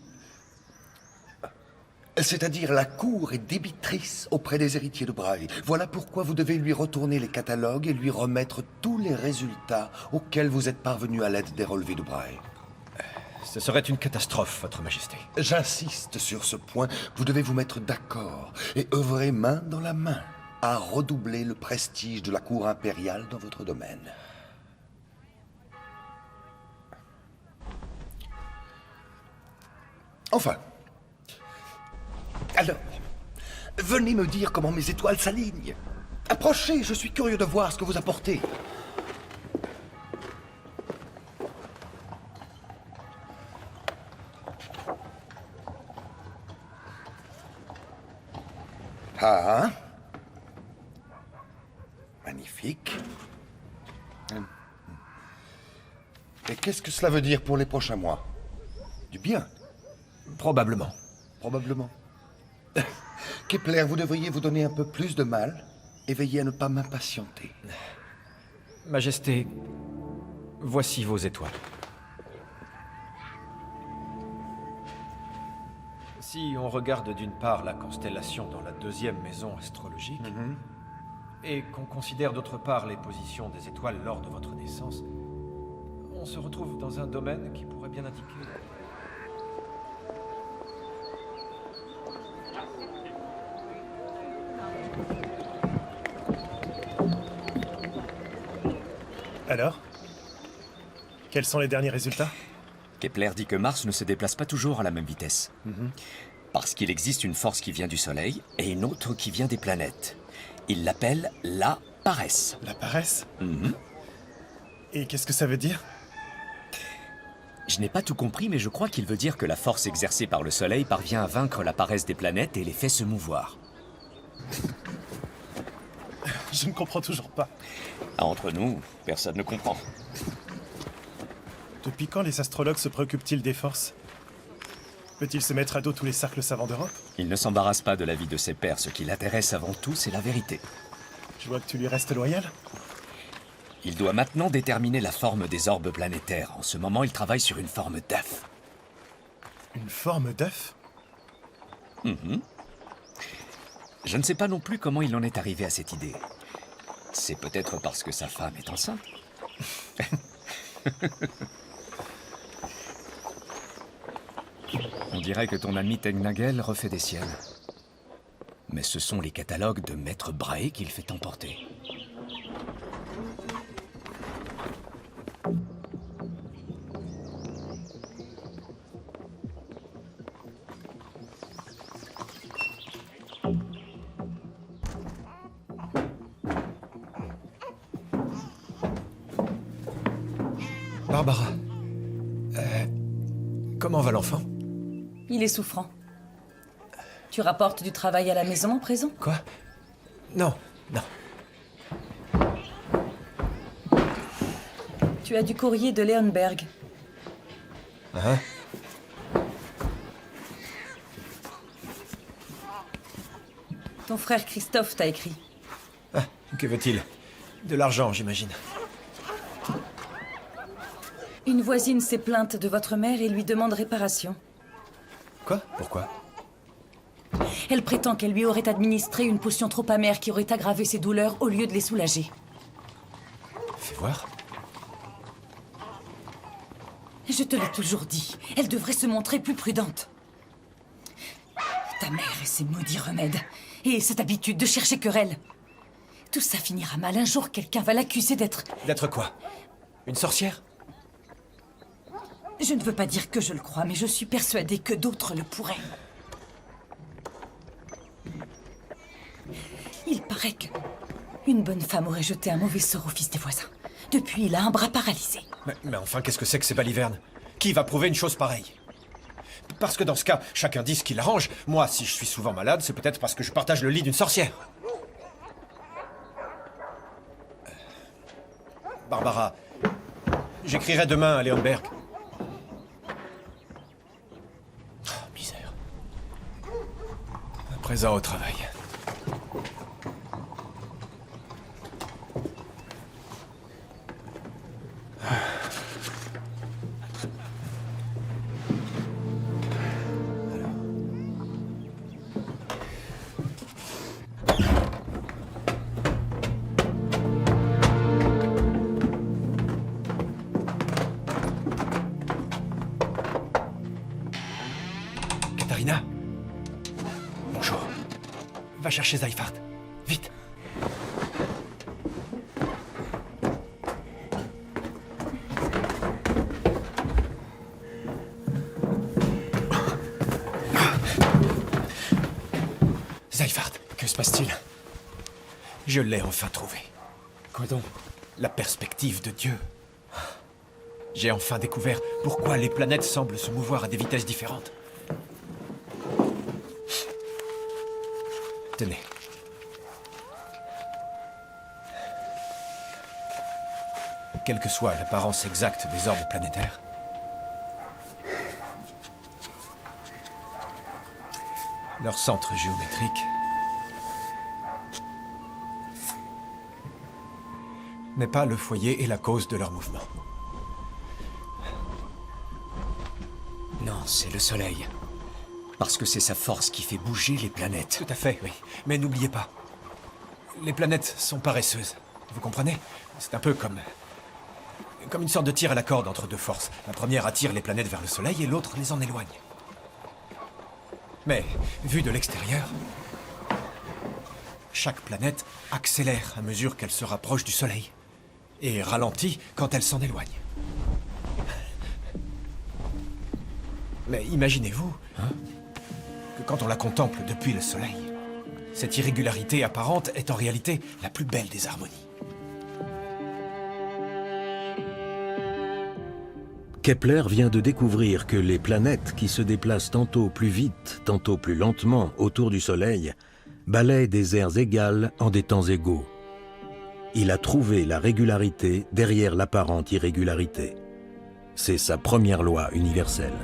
C'est-à-dire la cour est débitrice auprès des héritiers de Brahe. Voilà pourquoi vous devez lui retourner les catalogues et lui remettre tous les résultats auxquels vous êtes parvenu à l'aide des relevés de Brahe. Ce serait une catastrophe, votre Majesté. J'insiste sur ce point. Vous devez vous mettre d'accord et œuvrer main dans la main à redoubler le prestige de la cour impériale dans votre domaine. Enfin... Alors, venez me dire comment mes étoiles s'alignent. Approchez, je suis curieux de voir ce que vous apportez. Ah, magnifique. Et qu'est-ce que cela veut dire pour les prochains mois? Du bien? Probablement. Probablement. Kepler, vous devriez vous donner un peu plus de mal et veiller à ne pas m'impatienter. Majesté, voici vos étoiles. Si on regarde d'une part la constellation dans la deuxième maison astrologique, et qu'on considère d'autre part les positions des étoiles lors de votre naissance, on se retrouve dans un domaine qui pourrait bien indiquer... Alors? Quels sont les derniers résultats? Kepler dit que Mars ne se déplace pas toujours à la même vitesse. Parce qu'il existe une force qui vient du Soleil et une autre qui vient des planètes. Il l'appelle la paresse. La paresse? Et qu'est-ce que ça veut dire? Je n'ai pas tout compris, mais je crois qu'il veut dire que la force exercée par le Soleil parvient à vaincre la paresse des planètes et les fait se mouvoir. Je ne comprends toujours pas. Entre nous, personne ne comprend. Depuis quand les astrologues se préoccupent-ils des forces? Peut-il se mettre à dos tous les cercles savants d'Europe? Il ne s'embarrasse pas de l'avis de ses pairs. Ce qui l'intéresse avant tout, c'est la vérité. Je vois que tu lui restes loyal. Il doit maintenant déterminer la forme des orbes planétaires. En ce moment, il travaille sur une forme d'œuf. Une forme d'œuf? Je ne sais pas non plus comment il en est arrivé à cette idée. C'est peut-être parce que sa femme est enceinte. On dirait que ton ami Tengnagel refait des siennes. Mais ce sont les catalogues de Maître Brahe qu'il fait emporter. Barbara, comment va l'enfant? Il est souffrant. Tu rapportes du travail à la maison à présent? Quoi? Non, non. Tu as du courrier de Leonberg. Hein? Ton frère Christophe t'a écrit. Ah, que veut-il? De l'argent, j'imagine. Une voisine s'est plainte de votre mère et lui demande réparation. Quoi? Pourquoi? Elle prétend qu'elle lui aurait administré une potion trop amère qui aurait aggravé ses douleurs au lieu de les soulager. Fais voir. Je te l'ai toujours dit, elle devrait se montrer plus prudente. Ta mère et ses maudits remèdes, et cette habitude de chercher querelle. Tout ça finira mal. Un jour, quelqu'un va l'accuser d'être... D'être quoi? Une sorcière? Je ne veux pas dire que je le crois, mais je suis persuadée que d'autres le pourraient. Il paraît que... une bonne femme aurait jeté un mauvais sort au fils des voisins. Depuis, il a un bras paralysé. Mais enfin, qu'est-ce que c'est que ces balivernes? Qui va prouver une chose pareille? Parce que dans ce cas, chacun dit ce qui l'arrange. Moi, si je suis souvent malade, c'est peut-être parce que je partage le lit d'une sorcière. Barbara, j'écrirai demain à Leonberg. Oh, misère. À présent au travail. Katharina? Bonjour. Va chercher Seifert. Vite. Seifert, que se passe-t-il? Je l'ai enfin trouvé. Quoi donc? La perspective de Dieu. J'ai enfin découvert pourquoi les planètes semblent se mouvoir à des vitesses différentes. Tenez. Quelle que soit l'apparence exacte des orbes planétaires, leur centre géométrique n'est pas le foyer et la cause de leur mouvement. Non, c'est le Soleil. Parce que c'est sa force qui fait bouger les planètes. Tout à fait, oui. Mais n'oubliez pas, les planètes sont paresseuses. Vous comprenez? C'est un peu comme une sorte de tir à la corde entre deux forces. La première attire les planètes vers le Soleil et l'autre les en éloigne. Mais, vu de l'extérieur, chaque planète accélère à mesure qu'elle se rapproche du Soleil et ralentit quand elle s'en éloigne. Mais imaginez-vous que quand on la contemple depuis le Soleil, cette irrégularité apparente est en réalité la plus belle des harmonies. Kepler vient de découvrir que les planètes qui se déplacent tantôt plus vite, tantôt plus lentement autour du Soleil, balayent des aires égales en des temps égaux. Il a trouvé la régularité derrière l'apparente irrégularité. C'est sa première loi universelle.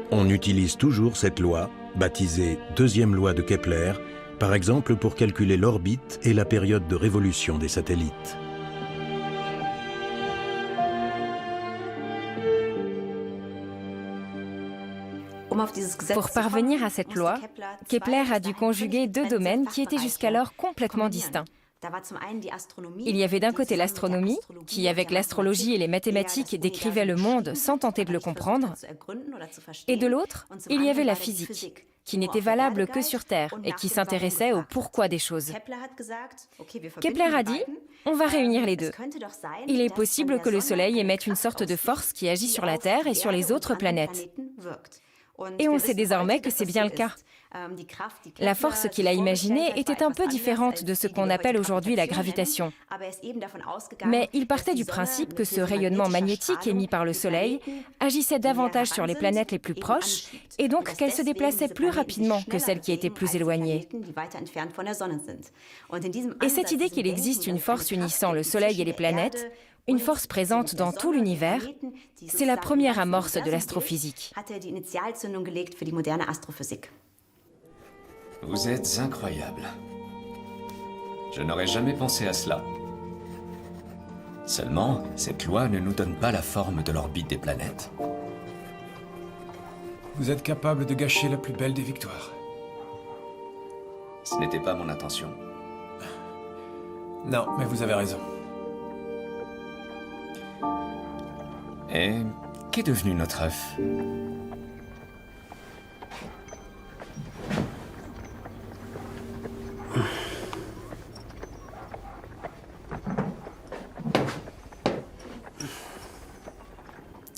On utilise toujours cette loi, baptisée deuxième loi de Kepler, par exemple pour calculer l'orbite et la période de révolution des satellites. Pour parvenir à cette loi, Kepler a dû conjuguer deux domaines qui étaient jusqu'alors complètement distincts. Il y avait d'un côté l'astronomie, qui avec l'astrologie et les mathématiques décrivait le monde sans tenter de le comprendre, et de l'autre, il y avait la physique, qui n'était valable que sur Terre et qui s'intéressait au pourquoi des choses. Kepler a dit, on va réunir les deux. Il est possible que le Soleil émette une sorte de force qui agit sur la Terre et sur les autres planètes. Et on sait désormais que c'est bien le cas. La force qu'il a imaginée était un peu différente de ce qu'on appelle aujourd'hui la gravitation. Mais il partait du principe que ce rayonnement magnétique émis par le Soleil agissait davantage sur les planètes les plus proches et donc qu'elles se déplaçaient plus rapidement que celles qui étaient plus éloignées. Et cette idée qu'il existe une force unissant le Soleil et les planètes, une force présente dans tout l'univers, c'est la première amorce de l'astrophysique. Vous êtes incroyable. Je n'aurais jamais pensé à cela. Seulement, cette loi ne nous donne pas la forme de l'orbite des planètes. Vous êtes capable de gâcher la plus belle des victoires. Ce n'était pas mon intention. Non, mais vous avez raison. Et Qu'est devenu notre œuf?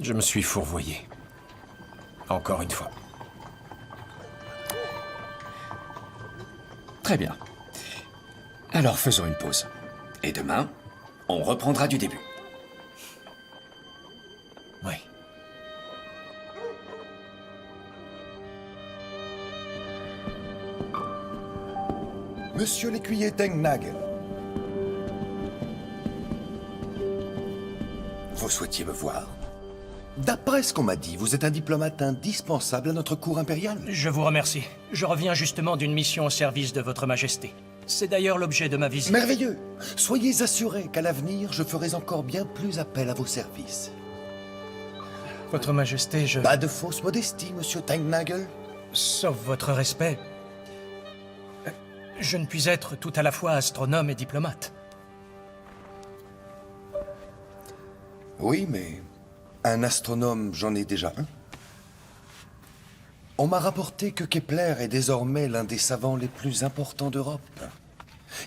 Je me suis fourvoyé. Encore une fois. Très bien. Alors faisons une pause. Et demain, on reprendra du début. Oui. Monsieur l'écuyer Tengnagel. Vous souhaitiez me voir? D'après ce qu'on m'a dit, vous êtes un diplomate indispensable à notre cour impériale. Je vous remercie. Je reviens justement d'une mission au service de votre majesté. C'est d'ailleurs l'objet de ma visite. Merveilleux. Soyez assurés qu'à l'avenir, je ferai encore bien plus appel à vos services. Votre majesté, je... Pas de fausse modestie, monsieur Tengnagel. Sauf votre respect, je ne puis être tout à la fois astronome et diplomate. Oui, mais un astronome, j'en ai déjà un. On m'a rapporté que Kepler est désormais l'un des savants les plus importants d'Europe.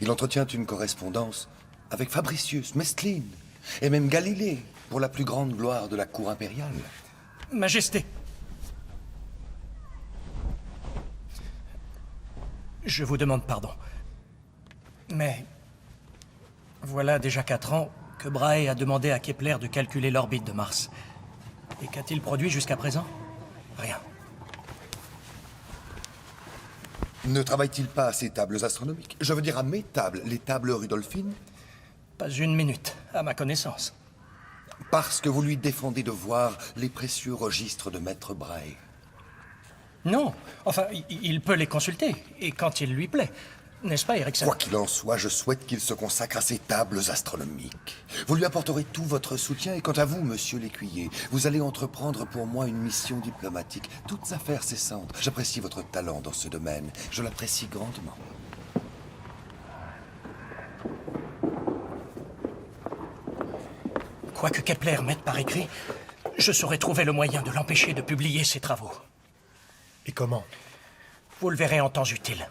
Il entretient une correspondance avec Fabricius, Mestlin et même Galilée, pour la plus grande gloire de la cour impériale. Majesté. Je vous demande pardon. Mais voilà déjà 4 ans que Brahe a demandé à Kepler de calculer l'orbite de Mars. Et qu'a-t-il produit jusqu'à présent? Rien. Ne travaille-t-il pas à ces tables astronomiques? Je veux dire à mes tables, les tables Rudolphine? Pas une minute, à ma connaissance. Parce que vous lui défendez de voir les précieux registres de Maître Brahe. Non, enfin, il peut les consulter, et quand il lui plaît. N'est-ce pas, Erickson? Quoi qu'il en soit, je souhaite qu'il se consacre à ces tables astronomiques. Vous lui apporterez tout votre soutien, et quant à vous, monsieur l'écuyer, vous allez entreprendre pour moi une mission diplomatique, toutes affaires cessantes. J'apprécie votre talent dans ce domaine, je l'apprécie grandement. Quoi que Kepler mette par écrit, je saurais trouver le moyen de l'empêcher de publier ses travaux. Et comment? Vous le verrez en temps utile.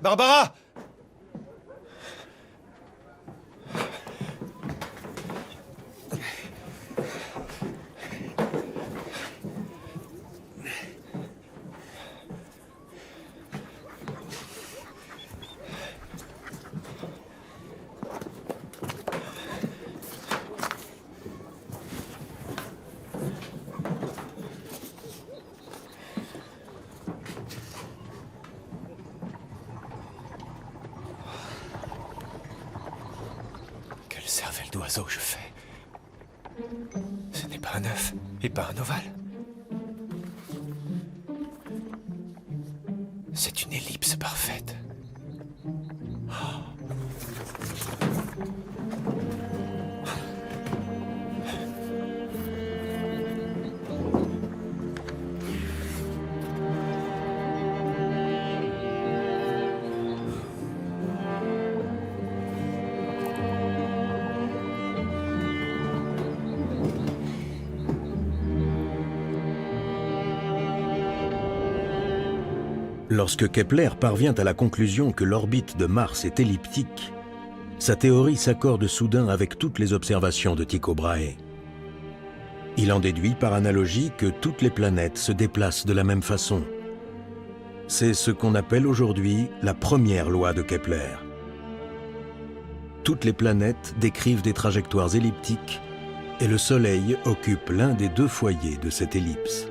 Barbara! Cervelle d'oiseau je fais. Ce n'est pas un œuf et pas un ovale. C'est une ellipse parfaite. Lorsque Kepler parvient à la conclusion que l'orbite de Mars est elliptique, sa théorie s'accorde soudain avec toutes les observations de Tycho Brahe. Il en déduit par analogie que toutes les planètes se déplacent de la même façon. C'est ce qu'on appelle aujourd'hui la première loi de Kepler. Toutes les planètes décrivent des trajectoires elliptiques et le Soleil occupe l'un des deux foyers de cette ellipse.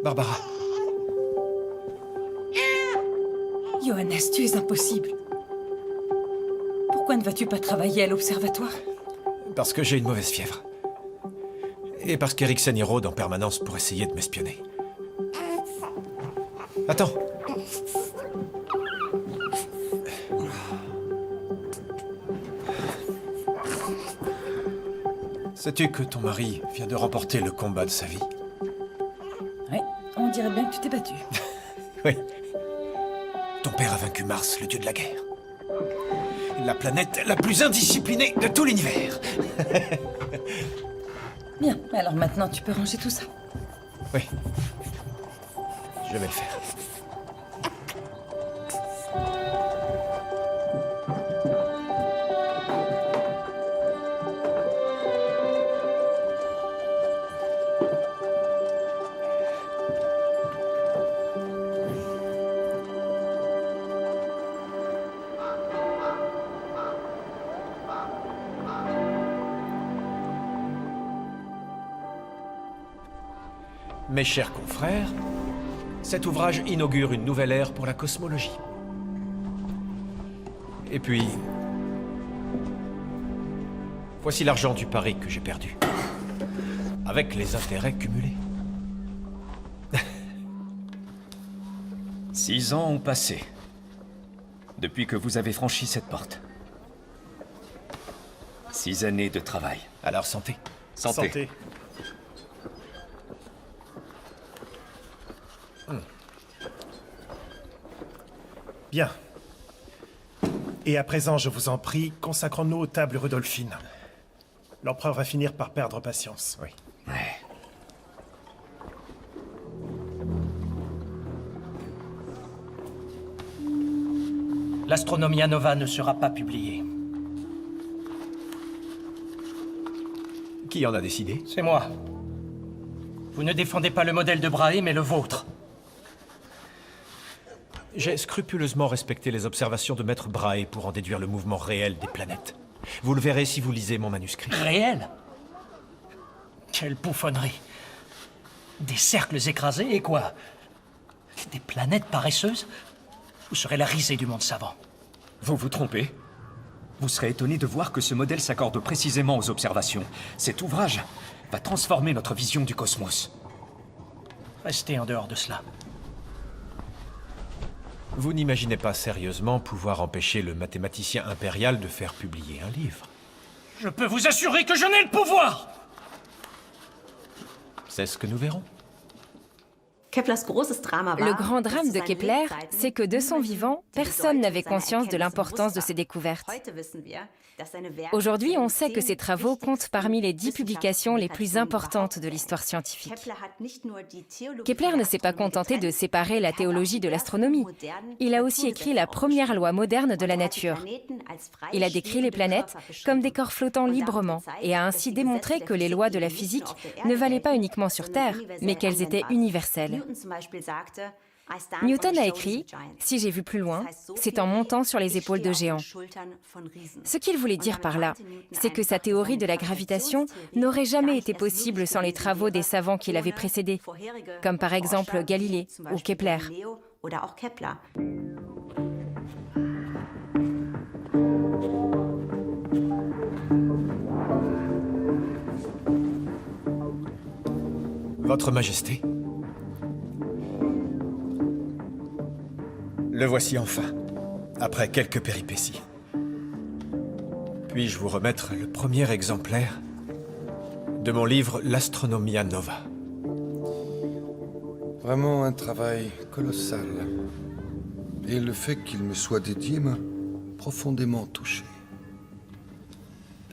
Barbara. Johannes, tu es impossible. Pourquoi ne vas-tu pas travailler à l'observatoire? Parce que j'ai une mauvaise fièvre. Et parce qu'Eriksen y rôde en permanence pour essayer de m'espionner. Attends. Sais-tu que ton mari vient de remporter le combat de sa vie? Oui, on dirait bien que tu t'es battu. Oui. Ton père a vaincu Mars, le dieu de la guerre. La planète la plus indisciplinée de tout l'univers. Bien, alors maintenant tu peux ranger tout ça. Oui. Je vais le faire. Mes chers confrères, cet ouvrage inaugure une nouvelle ère pour la cosmologie. Et puis, voici l'argent du pari que j'ai perdu, avec les intérêts cumulés. 6 ans ont passé, depuis que vous avez franchi cette porte. 6 années de travail. Alors, santé. Santé. Santé. Bien. Et à présent, je vous en prie, consacrons-nous aux tables Rudolphine. L'empereur va finir par perdre patience. Oui. Ouais. L'Astronomia Nova ne sera pas publiée. Qui en a décidé? C'est moi. Vous ne défendez pas le modèle de Brahe, mais le vôtre. J'ai scrupuleusement respecté les observations de Maître Brahe pour en déduire le mouvement réel des planètes. Vous le verrez si vous lisez mon manuscrit. Réel? Quelle bouffonnerie. Des cercles écrasés et quoi? Des planètes paresseuses? Vous serez la risée du monde savant. Vous vous trompez. Vous serez étonné de voir que ce modèle s'accorde précisément aux observations. Cet ouvrage va transformer notre vision du cosmos. Restez en dehors de cela. Vous n'imaginez pas sérieusement pouvoir empêcher le mathématicien impérial de faire publier un livre. Je peux vous assurer que je n'ai le pouvoir! C'est ce que nous verrons. Le grand drame de Kepler, c'est que de son vivant, personne n'avait conscience de l'importance de ses découvertes. Aujourd'hui, on sait que ses travaux comptent parmi les 10 publications les plus importantes de l'histoire scientifique. Kepler ne s'est pas contenté de séparer la théologie de l'astronomie. Il a aussi écrit la première loi moderne de la nature. Il a décrit les planètes comme des corps flottant librement et a ainsi démontré que les lois de la physique ne valaient pas uniquement sur Terre, mais qu'elles étaient universelles. Newton a écrit « Si j'ai vu plus loin, c'est en montant sur les épaules de géants ». Ce qu'il voulait dire par là, c'est que sa théorie de la gravitation n'aurait jamais été possible sans les travaux des savants qui l'avaient précédé, comme par exemple Galilée ou Kepler. Votre Majesté, le voici enfin, après quelques péripéties. Puis-je vous remettre le premier exemplaire de mon livre L'Astronomia Nova. Vraiment un travail colossal. Et le fait qu'il me soit dédié m'a profondément touché.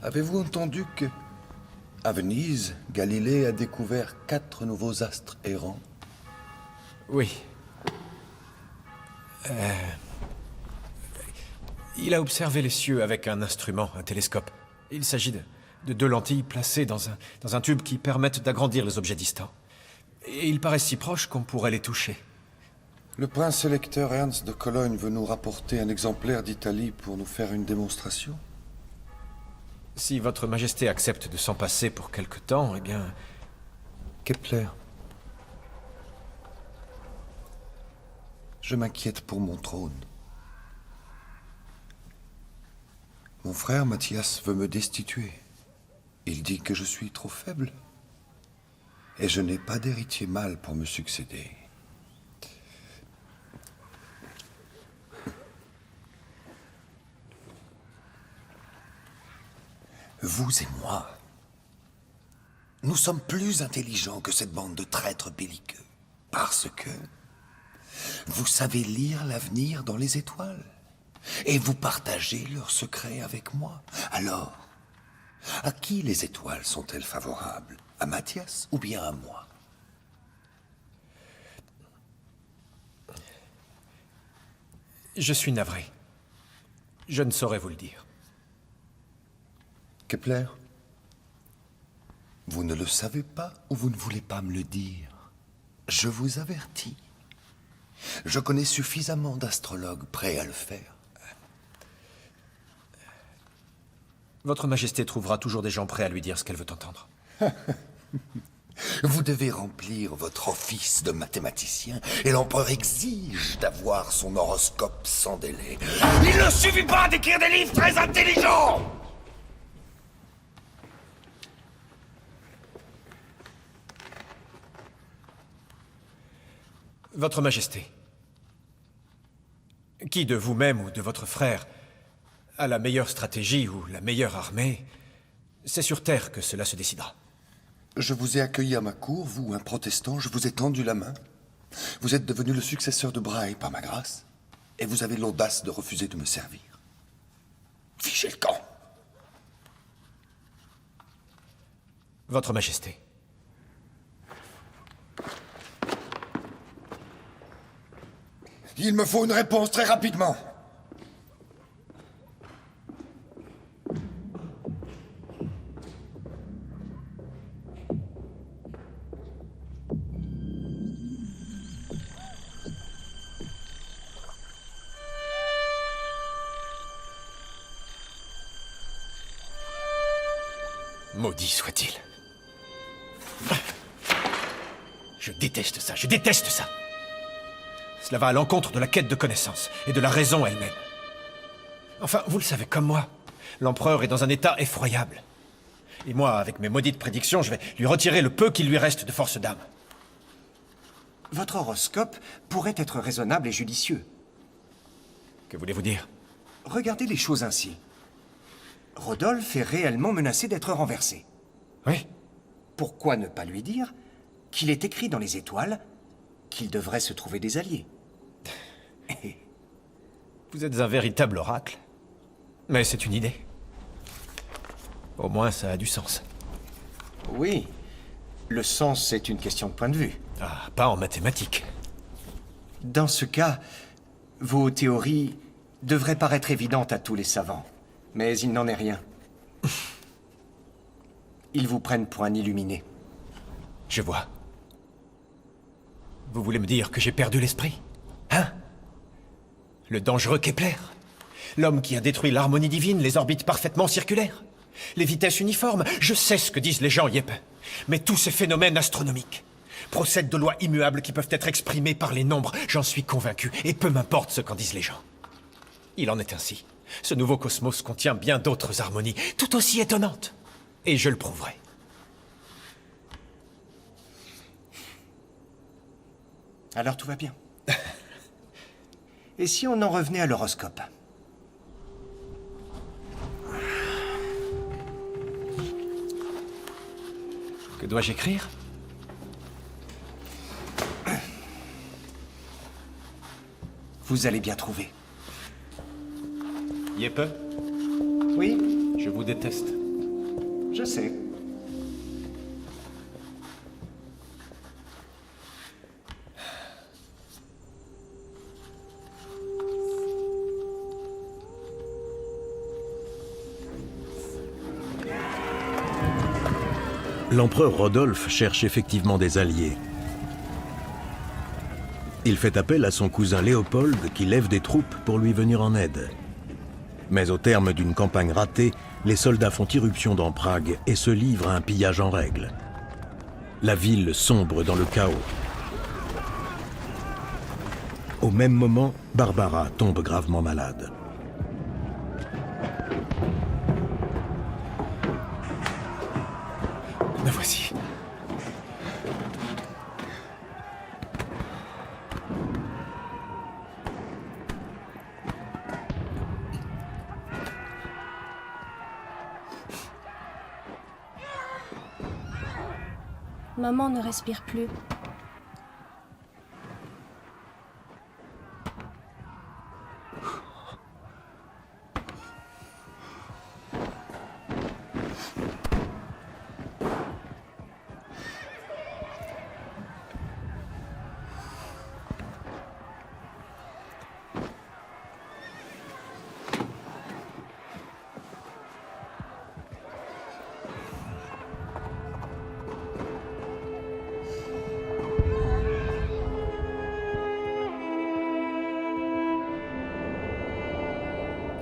Avez-vous entendu que, à Venise, Galilée a découvert 4 nouveaux astres errants? Oui. Il a observé les cieux avec un instrument, un télescope. Il s'agit de 2 lentilles placées dans un tube qui permettent d'agrandir les objets distants. Et ils paraissent si proches qu'on pourrait les toucher. Le prince électeur Ernst de Cologne veut nous rapporter un exemplaire d'Italie pour nous faire une démonstration. Si votre majesté accepte de s'en passer pour quelque temps, eh bien... Kepler. Je m'inquiète pour mon trône. Mon frère Mathias veut me destituer. Il dit que je suis trop faible. Et je n'ai pas d'héritier mâle pour me succéder. Vous et moi, nous sommes plus intelligents que cette bande de traîtres belliqueux. Parce que vous savez lire l'avenir dans les étoiles. Et vous partagez leurs secrets avec moi. Alors, à qui les étoiles sont-elles favorables? À Mathias ou bien à moi? Je suis navré. Je ne saurais vous le dire. Kepler, vous ne le savez pas ou vous ne voulez pas me le dire? Je vous avertis. Je connais suffisamment d'astrologues prêts à le faire. Votre majesté trouvera toujours des gens prêts à lui dire ce qu'elle veut entendre. Vous devez remplir votre office de mathématicien et l'empereur exige d'avoir son horoscope sans délai. Il ne suffit pas d'écrire des livres très intelligents! Votre majesté, qui de vous-même ou de votre frère a la meilleure stratégie ou la meilleure armée, c'est sur Terre que cela se décidera. Je vous ai accueilli à ma cour, vous, un protestant, je vous ai tendu la main. Vous êtes devenu le successeur de Brahe par ma grâce, et vous avez l'audace de refuser de me servir. Fichez le camp! Votre majesté. Il me faut une réponse très rapidement. Maudit soit-il. Je déteste ça, je déteste ça. Cela va à l'encontre de la quête de connaissance et de la raison elle-même. Enfin, vous le savez comme moi, l'empereur est dans un état effroyable. Et moi, avec mes maudites prédictions, je vais lui retirer le peu qu'il lui reste de force d'âme. Votre horoscope pourrait être raisonnable et judicieux. Que voulez-vous dire? Regardez les choses ainsi. Rodolphe est réellement menacé d'être renversé. Oui. Pourquoi ne pas lui dire qu'il est écrit dans les étoiles qu'il devrait se trouver des alliés? Vous êtes un véritable oracle. Mais c'est une idée. Au moins, ça a du sens. Oui. Le sens, c'est une question de point de vue. Ah, pas en mathématiques. Dans ce cas, vos théories devraient paraître évidentes à tous les savants. Mais il n'en est rien. Ils vous prennent pour un illuminé. Je vois. Vous voulez me dire que j'ai perdu l'esprit? Hein? Le dangereux Kepler? L'homme qui a détruit l'harmonie divine, les orbites parfaitement circulaires? Les vitesses uniformes? Je sais ce que disent les gens, Yep. Mais tous ces phénomènes astronomiques procèdent de lois immuables qui peuvent être exprimées par les nombres. J'en suis convaincu, et peu m'importe ce qu'en disent les gens. Il en est ainsi. Ce nouveau cosmos contient bien d'autres harmonies, tout aussi étonnantes. Et je le prouverai. Alors tout va bien. Et si on en revenait à l'horoscope? Que dois-je écrire? Vous allez bien trouver. Jeppe, Oui, je vous déteste. je sais. L'empereur Rodolphe cherche effectivement des alliés. Il fait appel à son cousin Léopold qui lève des troupes pour lui venir en aide. Mais au terme d'une campagne ratée, les soldats font irruption dans Prague et se livrent à un pillage en règle. La ville sombre dans le chaos. Au même moment, Barbara tombe gravement malade. Me voici. Maman ne respire plus.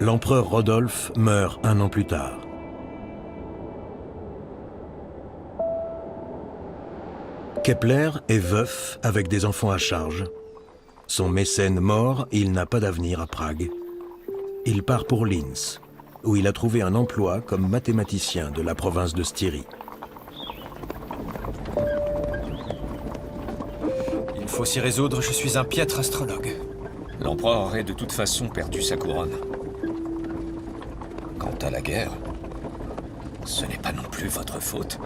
L'empereur Rodolphe meurt un an plus tard. Kepler est veuf avec des enfants à charge. Son mécène mort, il n'a pas d'avenir à Prague. Il part pour Linz, où il a trouvé un emploi comme mathématicien de la province de Styrie. Il faut s'y résoudre, je suis un piètre astrologue. L'empereur aurait de toute façon perdu sa couronne. Quant à la guerre, ce n'est pas non plus votre faute.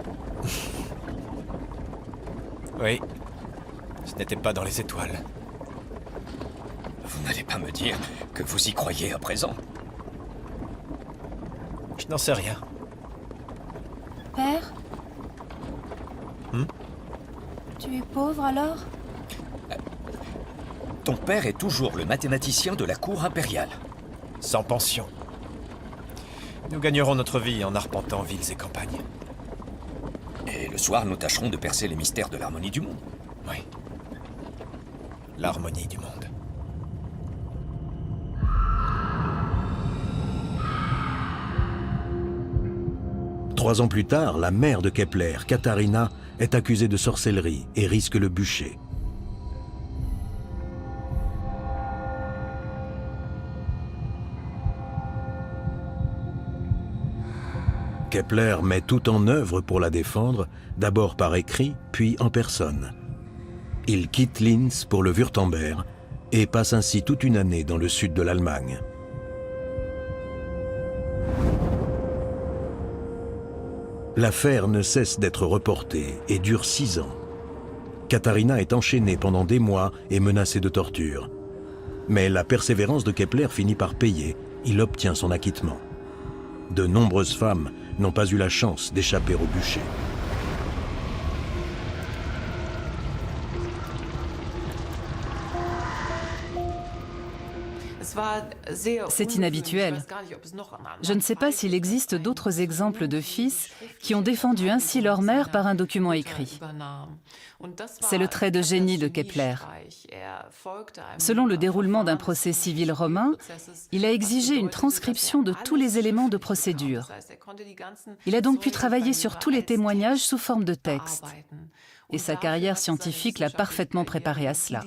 Oui, ce n'était pas dans les étoiles. Vous n'allez pas me dire que vous y croyez à présent? Je n'en sais rien. Père? Tu es pauvre alors? Ton père est toujours le mathématicien de la cour impériale. Sans pension. Nous gagnerons notre vie en arpentant villes et campagnes. Et le soir, nous tâcherons de percer les mystères de l'harmonie du monde. Oui. L'harmonie du monde. Trois ans plus tard, la mère de Kepler, Katharina, est accusée de sorcellerie et risque le bûcher. Kepler met tout en œuvre pour la défendre, d'abord par écrit, puis en personne. Il quitte Linz pour le Württemberg et passe ainsi toute une année dans le sud de l'Allemagne. L'affaire ne cesse d'être reportée et dure 6 ans. Katharina est enchaînée pendant des mois et menacée de torture. Mais la persévérance de Kepler finit par payer. Il obtient son acquittement. De nombreuses femmes n'ont pas eu la chance d'échapper au bûcher. C'est inhabituel. Je ne sais pas s'il existe d'autres exemples de fils qui ont défendu ainsi leur mère par un document écrit. C'est le trait de génie de Kepler. Selon le déroulement d'un procès civil romain, il a exigé une transcription de tous les éléments de procédure. Il a donc pu travailler sur tous les témoignages sous forme de texte. Et sa carrière scientifique l'a parfaitement préparé à cela.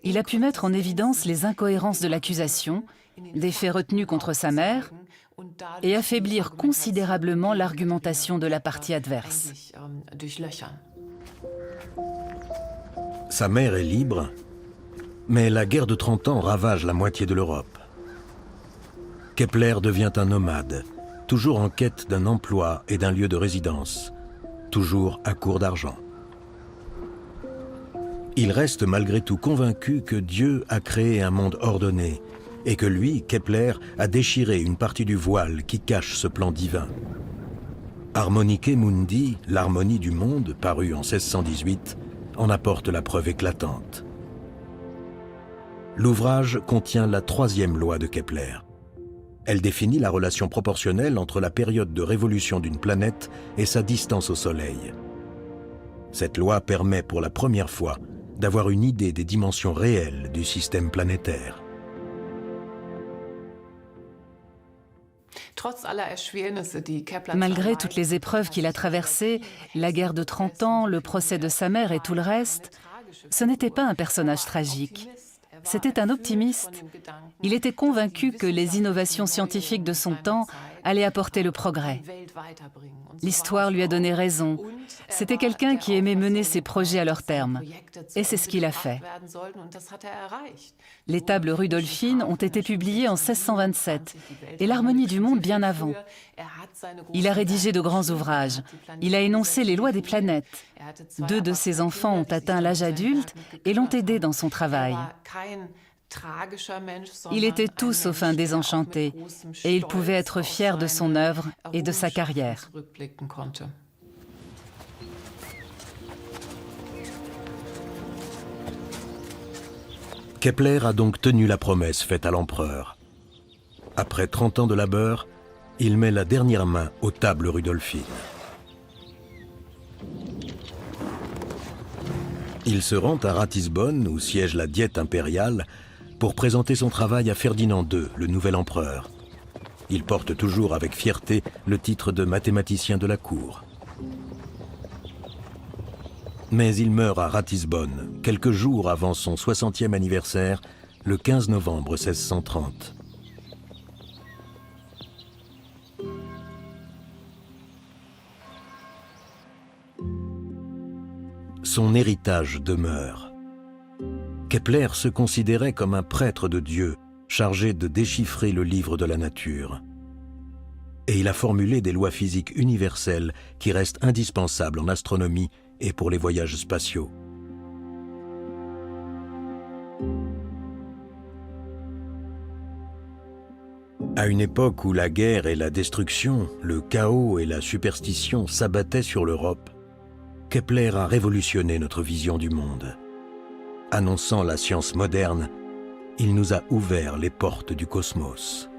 Il a pu mettre en évidence les incohérences de l'accusation, des faits retenus contre sa mère, et affaiblir considérablement l'argumentation de la partie adverse. Sa mère est libre, mais la guerre de 30 ans ravage la moitié de l'Europe. Kepler devient un nomade, toujours en quête d'un emploi et d'un lieu de résidence, toujours à court d'argent. Il reste malgré tout convaincu que Dieu a créé un monde ordonné et que lui, Kepler, a déchiré une partie du voile qui cache ce plan divin. Harmonique Mundi, l'harmonie du monde, paru en 1618, en apporte la preuve éclatante. L'ouvrage contient la troisième loi de Kepler. Elle définit la relation proportionnelle entre la période de révolution d'une planète et sa distance au Soleil. Cette loi permet pour la première fois d'avoir une idée des dimensions réelles du système planétaire. Malgré toutes les épreuves qu'il a traversées, la guerre de 30 ans, le procès de sa mère et tout le reste, ce n'était pas un personnage tragique. C'était un optimiste. Il était convaincu que les innovations scientifiques de son temps allaient apporter le progrès. L'histoire lui a donné raison. C'était quelqu'un qui aimait mener ses projets à leur terme. Et c'est ce qu'il a fait. Les tables Rudolphines ont été publiées en 1627 et l'harmonie du monde bien avant. Il a rédigé de grands ouvrages. Il a énoncé les lois des planètes. 2 de ses enfants ont atteint l'âge adulte et l'ont aidé dans son travail. Il était tout sauf un désenchanté et il pouvait être fier de son œuvre et de sa carrière. Kepler a donc tenu la promesse faite à l'empereur. Après 30 ans de labeur, il met la dernière main aux tables Rudolphines. Il se rend à Ratisbonne, où siège la Diète impériale, pour présenter son travail à Ferdinand II, le nouvel empereur. Il porte toujours avec fierté le titre de mathématicien de la cour. Mais il meurt à Ratisbonne, quelques jours avant son 60e anniversaire, le 15 novembre 1630. Son héritage demeure. Kepler se considérait comme un prêtre de Dieu, chargé de déchiffrer le livre de la nature. Et il a formulé des lois physiques universelles qui restent indispensables en astronomie et pour les voyages spatiaux. À une époque où la guerre et la destruction, le chaos et la superstition s'abattaient sur l'Europe, Kepler a révolutionné notre vision du monde. Annonçant la science moderne, il nous a ouvert les portes du cosmos.